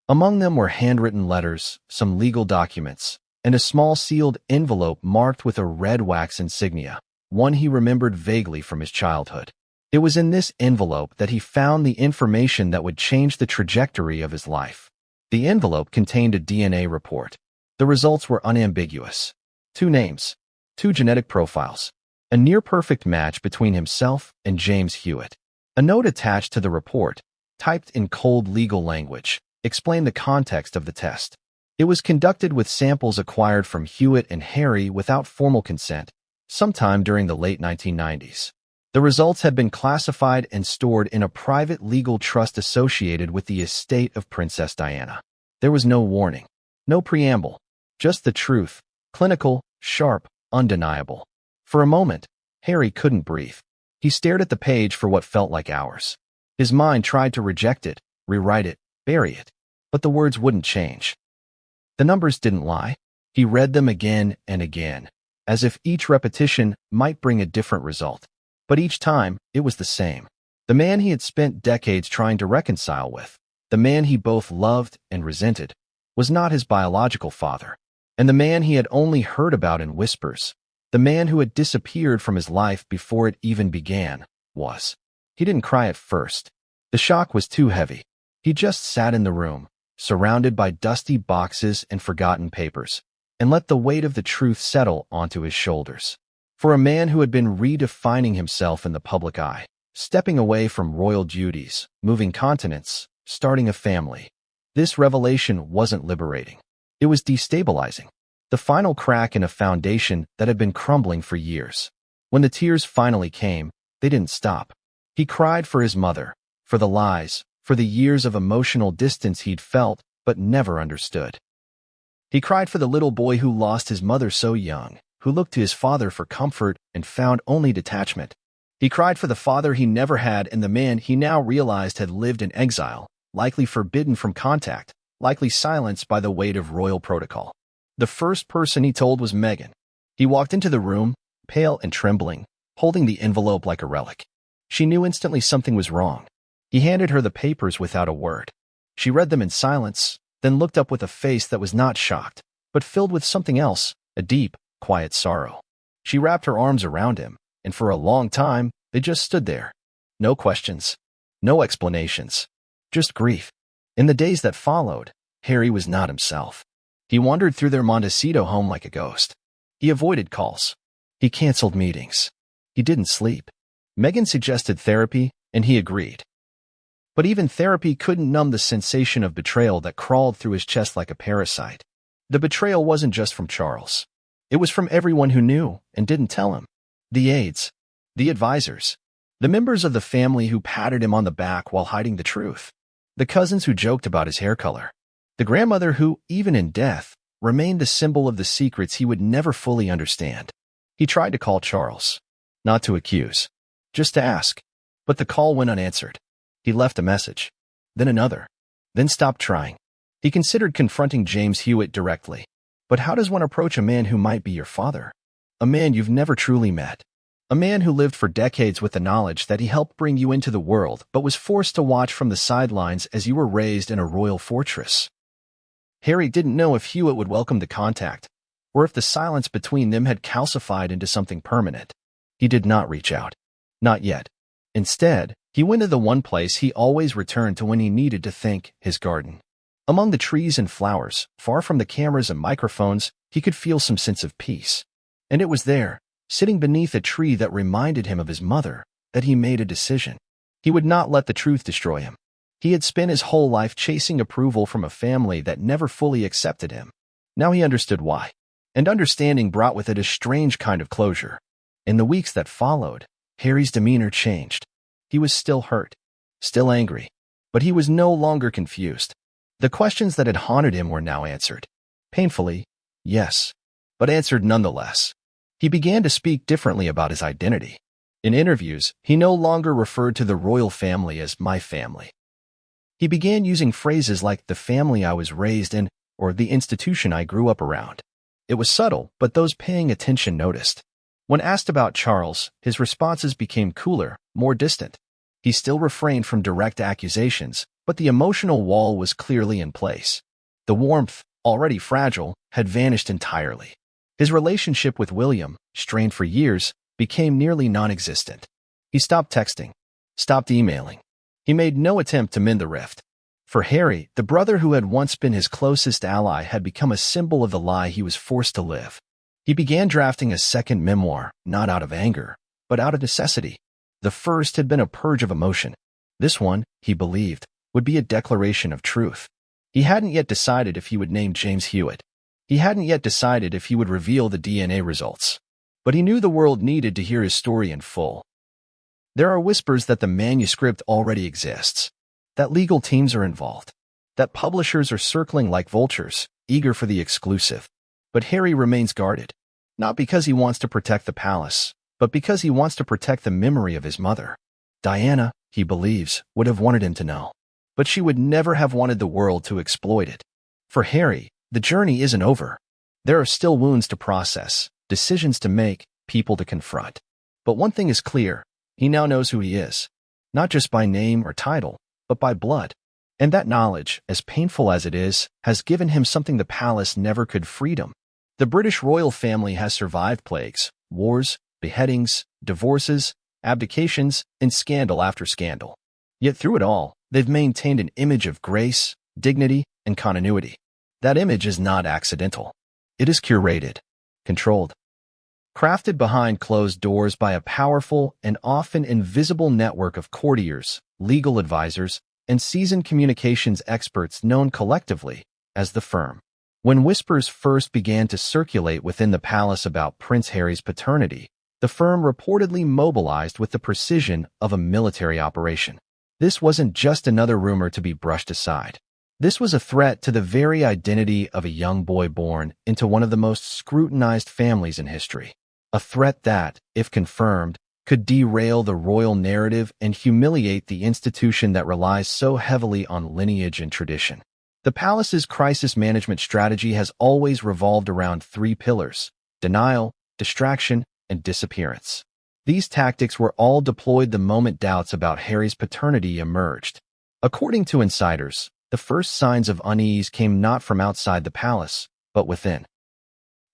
Among them were handwritten letters, some legal documents, and a small sealed envelope marked with a red wax insignia, one he remembered vaguely from his childhood. It was in this envelope that he found the information that would change the trajectory of his life. The envelope contained a DNA report. The results were unambiguous. 2 names. 2 genetic profiles, a near-perfect match between himself and James Hewitt. A note attached to the report, typed in cold legal language, explained the context of the test. It was conducted with samples acquired from Hewitt and Harry without formal consent, sometime during the late 1990s. The results had been classified and stored in a private legal trust associated with the estate of Princess Diana. There was no warning, no preamble, just the truth, clinical, sharp, undeniable. For a moment, Harry couldn't breathe. He stared at the page for what felt like hours. His mind tried to reject it, rewrite it, bury it, but the words wouldn't change. The numbers didn't lie. He read them again and again, as if each repetition might bring a different result. But each time, it was the same. The man he had spent decades trying to reconcile with, the man he both loved and resented, was not his biological father. And the man he had only heard about in whispers, the man who had disappeared from his life before it even began, was. He didn't cry at first. The shock was too heavy. He just sat in the room, surrounded by dusty boxes and forgotten papers, and let the weight of the truth settle onto his shoulders. For a man who had been redefining himself in the public eye, stepping away from royal duties, moving continents, starting a family, this revelation wasn't liberating. It was destabilizing, the final crack in a foundation that had been crumbling for years. When the tears finally came, they didn't stop. He cried for his mother, for the lies, for the years of emotional distance he'd felt but never understood. He cried for the little boy who lost his mother so young, who looked to his father for comfort and found only detachment. He cried for the father he never had and the man he now realized had lived in exile, likely forbidden from contact, likely silenced by the weight of royal protocol. The first person he told was Meghan. He walked into the room, pale and trembling, holding the envelope like a relic. She knew instantly something was wrong. He handed her the papers without a word. She read them in silence, then looked up with a face that was not shocked, but filled with something else, a deep, quiet sorrow. She wrapped her arms around him, and for a long time, they just stood there. No questions, no explanations, just grief. In the days that followed, Harry was not himself. He wandered through their Montecito home like a ghost. He avoided calls. He canceled meetings. He didn't sleep. Meghan suggested therapy, and he agreed. But even therapy couldn't numb the sensation of betrayal that crawled through his chest like a parasite. The betrayal wasn't just from Charles. It was from everyone who knew and didn't tell him. The aides, the advisors, the members of the family who patted him on the back while hiding the truth, the cousins who joked about his hair color, the grandmother who, even in death, remained the symbol of the secrets he would never fully understand. He tried to call Charles, not to accuse, just to ask, but the call went unanswered. He left a message, then another, then stopped trying. He considered confronting James Hewitt directly. But how does one approach a man who might be your father? A man you've never truly met. A man who lived for decades with the knowledge that he helped bring you into the world but was forced to watch from the sidelines as you were raised in a royal fortress. Harry didn't know if Hewitt would welcome the contact, or if the silence between them had calcified into something permanent. He did not reach out. Not yet. Instead, he went to the one place he always returned to when he needed to think, his garden. Among the trees and flowers, far from the cameras and microphones, he could feel some sense of peace. And it was there, sitting beneath a tree that reminded him of his mother, that he made a decision. He would not let the truth destroy him. He had spent his whole life chasing approval from a family that never fully accepted him. Now he understood why. And understanding brought with it a strange kind of closure. In the weeks that followed, Harry's demeanor changed. He was still hurt, still angry, but he was no longer confused. The questions that had haunted him were now answered. Painfully, yes, but answered nonetheless. He began to speak differently about his identity. In interviews, he no longer referred to the royal family as my family. He began using phrases like the family I was raised in or the institution I grew up around. It was subtle, but those paying attention noticed. When asked about Charles, his responses became cooler, more distant. He still refrained from direct accusations, but the emotional wall was clearly in place. The warmth, already fragile, had vanished entirely. His relationship with William, strained for years, became nearly non-existent. He stopped texting, stopped emailing. He made no attempt to mend the rift. For Harry, the brother who had once been his closest ally had become a symbol of the lie he was forced to live. He began drafting a second memoir, not out of anger, but out of necessity. The first had been a purge of emotion. This one, he believed, would be a declaration of truth. He hadn't yet decided if he would name James Hewitt. He hadn't yet decided if he would reveal the DNA results. But he knew the world needed to hear his story in full. There are whispers that the manuscript already exists, that legal teams are involved, that publishers are circling like vultures, eager for the exclusive. But Harry remains guarded, not because he wants to protect the palace, but because he wants to protect the memory of his mother. Diana, he believes, would have wanted him to know, but she would never have wanted the world to exploit it. For Harry, the journey isn't over. There are still wounds to process, decisions to make, people to confront. But one thing is clear, he now knows who he is, not just by name or title, but by blood. And that knowledge, as painful as it is, has given him something the palace never could: freedom. The British royal family has survived plagues, wars, beheadings, divorces, abdications, and scandal after scandal. Yet through it all, they've maintained an image of grace, dignity, and continuity. That image is not accidental. It is curated, controlled, crafted behind closed doors by a powerful and often invisible network of courtiers, legal advisors, and seasoned communications experts known collectively as the firm. When whispers first began to circulate within the palace about Prince Harry's paternity, the firm reportedly mobilized with the precision of a military operation. This wasn't just another rumor to be brushed aside. This was a threat to the very identity of a young boy born into one of the most scrutinized families in history. A threat that, if confirmed, could derail the royal narrative and humiliate the institution that relies so heavily on lineage and tradition. The palace's crisis management strategy has always revolved around three pillars: denial, distraction, and disappearance. These tactics were all deployed the moment doubts about Harry's paternity emerged. According to insiders, the first signs of unease came not from outside the palace, but within.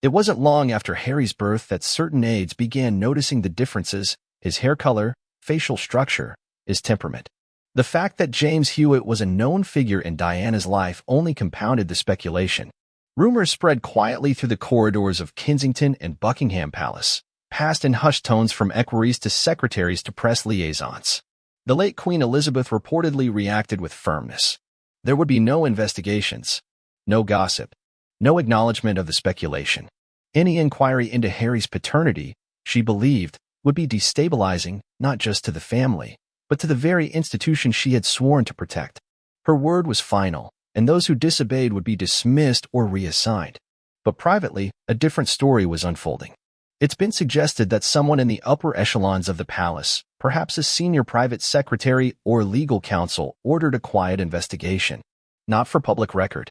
It wasn't long after Harry's birth that certain aides began noticing the differences: his hair color, facial structure, his temperament. The fact that James Hewitt was a known figure in Diana's life only compounded the speculation. Rumors spread quietly through the corridors of Kensington and Buckingham Palace, passed in hushed tones from equerries to secretaries to press liaisons. The late Queen Elizabeth reportedly reacted with firmness. There would be no investigations, no gossip, no acknowledgement of the speculation. Any inquiry into Harry's paternity, she believed, would be destabilizing not just to the family, but to the very institution she had sworn to protect. Her word was final, and those who disobeyed would be dismissed or reassigned. But privately, a different story was unfolding. It's been suggested that someone in the upper echelons of the palace, perhaps a senior private secretary or legal counsel, ordered a quiet investigation. Not for public record.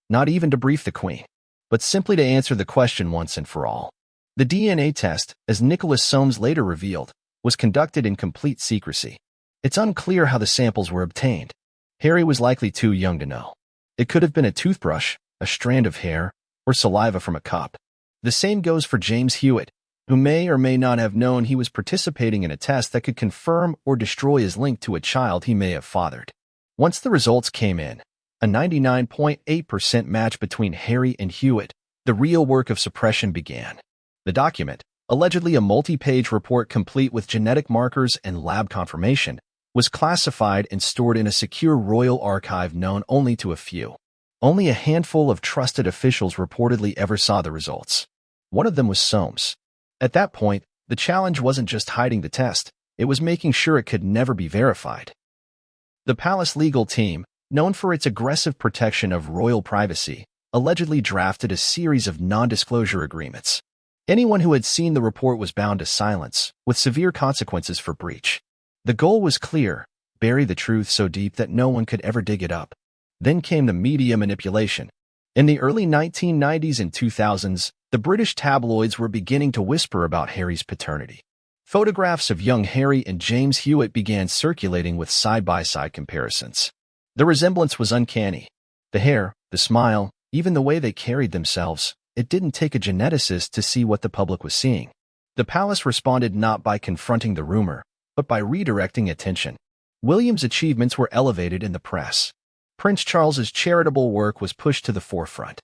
Not even to brief the Queen, but simply to answer the question once and for all. The DNA test, as Nicholas Soames later revealed, was conducted in complete secrecy. It's unclear how the samples were obtained. Harry was likely too young to know. It could have been a toothbrush, a strand of hair, or saliva from a cup. The same goes for James Hewitt, who may or may not have known he was participating in a test that could confirm or destroy his link to a child he may have fathered. Once the results came in, a 99.8% match between Harry and Hewitt, the real work of suppression began. The document, allegedly a multi-page report complete with genetic markers and lab confirmation, was classified and stored in a secure royal archive known only to a few. Only a handful of trusted officials reportedly ever saw the results. One of them was Soames. At that point, the challenge wasn't just hiding the test, it was making sure it could never be verified. The palace legal team, known for its aggressive protection of royal privacy, allegedly drafted a series of non-disclosure agreements. Anyone who had seen the report was bound to silence, with severe consequences for breach. The goal was clear: bury the truth so deep that no one could ever dig it up. Then came the media manipulation. In the early 1990s and 2000s, the British tabloids were beginning to whisper about Harry's paternity. Photographs of young Harry and James Hewitt began circulating with side-by-side comparisons. The resemblance was uncanny. The hair, the smile, even the way they carried themselves. It didn't take a geneticist to see what the public was seeing. The palace responded not by confronting the rumor, but by redirecting attention. William's achievements were elevated in the press. Prince Charles's charitable work was pushed to the forefront.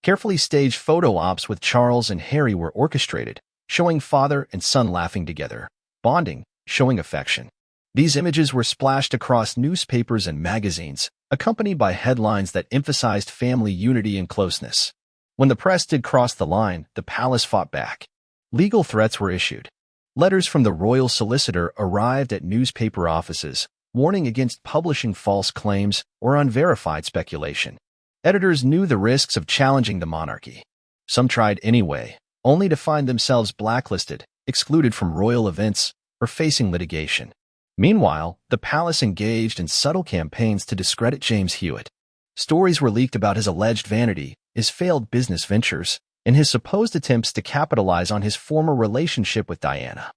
Carefully staged photo ops with Charles and Harry were orchestrated, showing father and son laughing together, bonding, showing affection. These images were splashed across newspapers and magazines, accompanied by headlines that emphasized family unity and closeness. When the press did cross the line, the palace fought back. Legal threats were issued. Letters from the royal solicitor arrived at newspaper offices, warning against publishing false claims or unverified speculation. Editors knew the risks of challenging the monarchy. Some tried anyway, only to find themselves blacklisted, excluded from royal events, or facing litigation. Meanwhile, the palace engaged in subtle campaigns to discredit James Hewitt. Stories were leaked about his alleged vanity, his failed business ventures, and his supposed attempts to capitalize on his former relationship with Diana.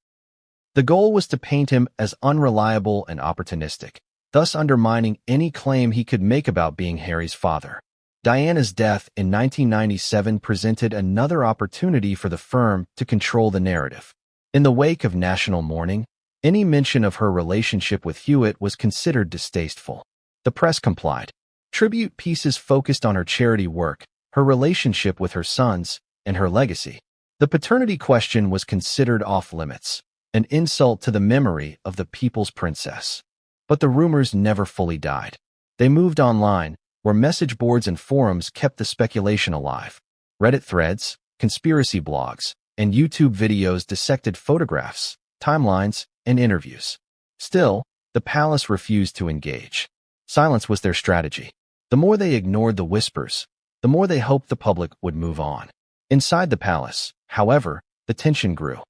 The goal was to paint him as unreliable and opportunistic, thus undermining any claim he could make about being Harry's father. Diana's death in 1997 presented another opportunity for the firm to control the narrative. In the wake of national mourning, any mention of her relationship with Hewitt was considered distasteful. The press complied. Tribute pieces focused on her charity work, her relationship with her sons, and her legacy. The paternity question was considered off-limits, an insult to the memory of the people's princess. But the rumors never fully died. They moved online, where message boards and forums kept the speculation alive. Reddit threads, conspiracy blogs, and YouTube videos dissected photographs, timelines, and interviews. Still, The palace refused to engage. Silence was their strategy. The more they ignored the whispers, the more they hoped the public would move on. Inside the palace, however, the tension grew.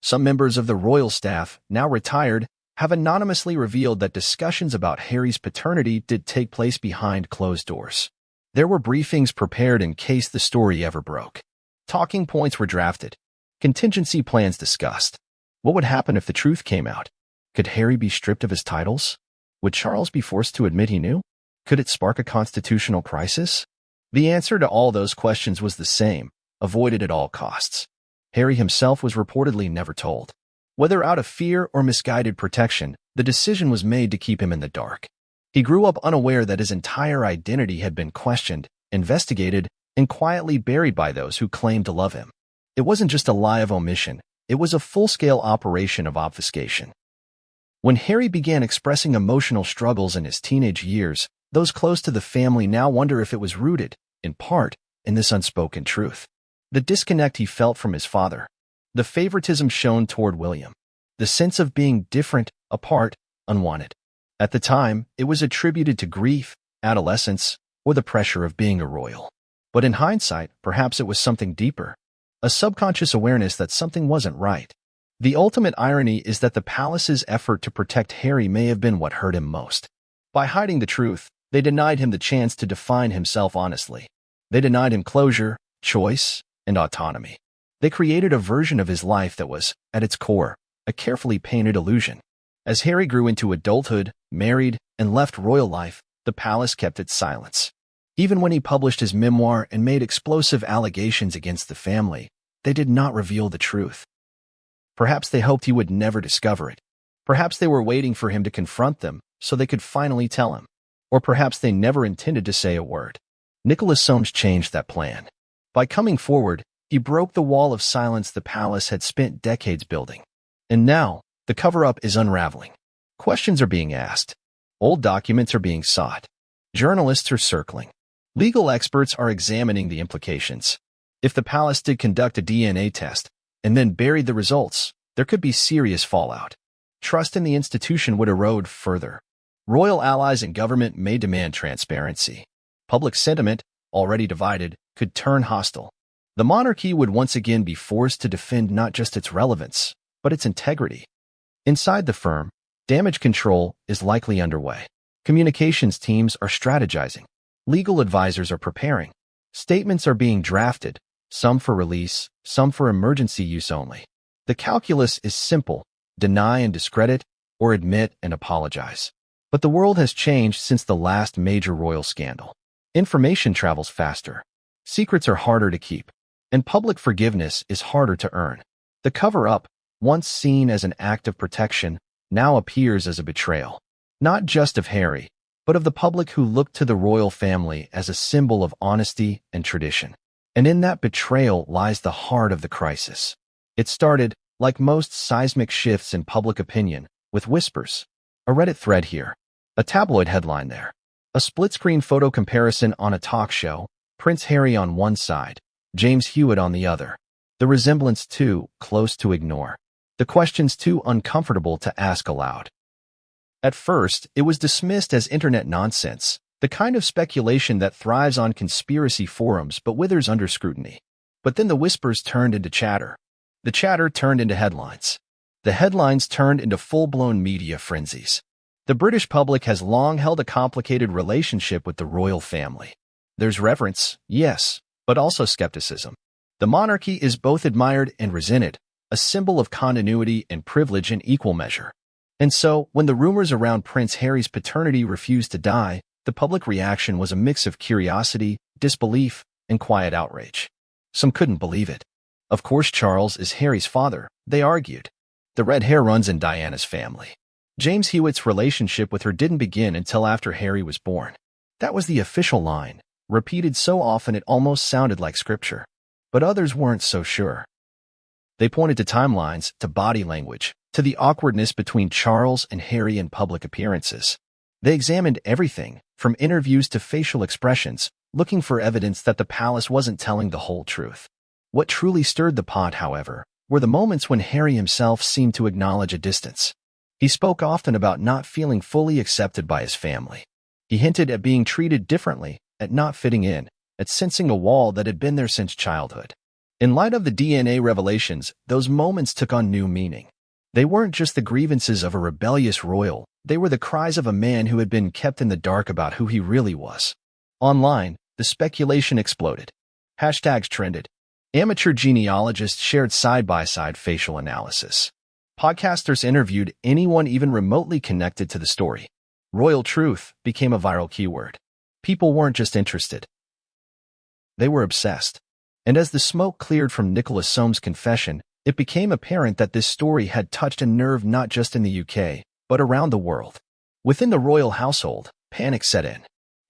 Some members of the royal staff, now retired, have anonymously revealed that discussions about Harry's paternity did take place behind closed doors. There were briefings prepared in case the story ever broke. Talking points were drafted. Contingency plans discussed. What would happen if the truth came out? Could Harry be stripped of his titles? Would Charles be forced to admit he knew? Could it spark a constitutional crisis? The answer to all those questions was the same: avoided at all costs. Harry himself was reportedly never told. Whether out of fear or misguided protection, the decision was made to keep him in the dark. He grew up unaware that his entire identity had been questioned, investigated, and quietly buried by those who claimed to love him. It wasn't just a lie of omission, it was a full-scale operation of obfuscation. When Harry began expressing emotional struggles in his teenage years, those close to the family now wonder if it was rooted, in part, in this unspoken truth. The disconnect he felt from his father, the favoritism shown toward William, the sense of being different, apart, unwanted. At the time, it was attributed to grief, adolescence, or the pressure of being a royal. But in hindsight, perhaps it was something deeper, a subconscious awareness that something wasn't right. The ultimate irony is that the palace's effort to protect Harry may have been what hurt him most. By hiding the truth, they denied him the chance to define himself honestly. They denied him closure, choice, and autonomy. They created a version of his life that was, at its core, a carefully painted illusion. As Harry grew into adulthood, married, and left royal life, the palace kept its silence. Even when he published his memoir and made explosive allegations against the family, they did not reveal the truth. Perhaps they hoped he would never discover it. Perhaps they were waiting for him to confront them so they could finally tell him. Or perhaps they never intended to say a word. Nicholas Soames changed that plan. By coming forward, he broke the wall of silence the palace had spent decades building. And now, the cover-up is unraveling. Questions are being asked. Old documents are being sought. Journalists are circling. Legal experts are examining the implications. If the palace did conduct a DNA test and then buried the results, there could be serious fallout. Trust in the institution would erode further. Royal allies and government may demand transparency. Public sentiment, already divided, could turn hostile. The monarchy would once again be forced to defend not just its relevance, but its integrity. Inside the firm, damage control is likely underway. Communications teams are strategizing. Legal advisors are preparing. Statements are being drafted, some for release, some for emergency use only. The calculus is simple: deny and discredit, or admit and apologize. But the world has changed since the last major royal scandal. Information travels faster. Secrets are harder to keep. And public forgiveness is harder to earn. The cover-up, once seen as an act of protection, now appears as a betrayal. Not just of Harry, but of the public who looked to the royal family as a symbol of honesty and tradition. And in that betrayal lies the heart of the crisis. It started, like most seismic shifts in public opinion, with whispers. A Reddit thread here. A tabloid headline there. A split-screen photo comparison on a talk show, Prince Harry on one side, James Hewitt on the other. The resemblance too close to ignore. The questions too uncomfortable to ask aloud. At first, it was dismissed as internet nonsense, the kind of speculation that thrives on conspiracy forums but withers under scrutiny. But then the whispers turned into chatter. The chatter turned into headlines. The headlines turned into full-blown media frenzies. The British public has long held a complicated relationship with the royal family. There's reverence, yes, but also skepticism. The monarchy is both admired and resented, a symbol of continuity and privilege in equal measure. And so, when the rumors around Prince Harry's paternity refused to die, the public reaction was a mix of curiosity, disbelief, and quiet outrage. Some couldn't believe it. Of course Charles is Harry's father, they argued. The red hair runs in Diana's family. James Hewitt's relationship with her didn't begin until after Harry was born. That was the official line, repeated so often it almost sounded like scripture. But others weren't so sure. They pointed to timelines, to body language, to the awkwardness between Charles and Harry in public appearances. They examined everything, from interviews to facial expressions, looking for evidence that the palace wasn't telling the whole truth. What truly stirred the pot, however, were the moments when Harry himself seemed to acknowledge a distance. He spoke often about not feeling fully accepted by his family. He hinted at being treated differently, at not fitting in, at sensing a wall that had been there since childhood. In light of the DNA revelations, those moments took on new meaning. They weren't just the grievances of a rebellious royal, they were the cries of a man who had been kept in the dark about who he really was. Online, the speculation exploded. Hashtags trended. Amateur genealogists shared side-by-side facial analysis. Podcasters interviewed anyone even remotely connected to the story. Royal truth became a viral keyword. People weren't just interested. They were obsessed. And as the smoke cleared from Nicholas Soames' confession, it became apparent that this story had touched a nerve not just in the UK, but around the world. Within the royal household, panic set in.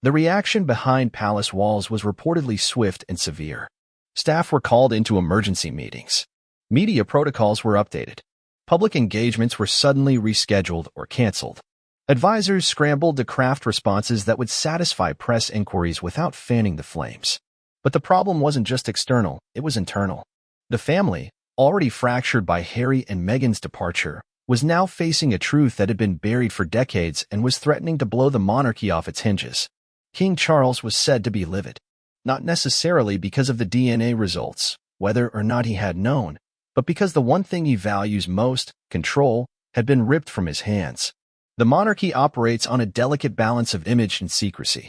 The reaction behind palace walls was reportedly swift and severe. Staff were called into emergency meetings. Media protocols were updated. Public engagements were suddenly rescheduled or canceled. Advisors scrambled to craft responses that would satisfy press inquiries without fanning the flames. But the problem wasn't just external, it was internal. The family, already fractured by Harry and Meghan's departure, was now facing a truth that had been buried for decades and was threatening to blow the monarchy off its hinges. King Charles was said to be livid. Not necessarily because of the DNA results, whether or not he had known, but because the one thing he values most, control, had been ripped from his hands. The monarchy operates on a delicate balance of image and secrecy.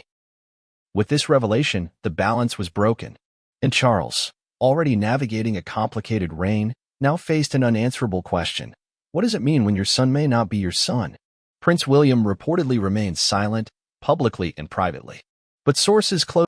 With this revelation, the balance was broken, and Charles, already navigating a complicated reign, now faced an unanswerable question. What does it mean when your son may not be your son? Prince William reportedly remained silent, publicly and privately. But sources close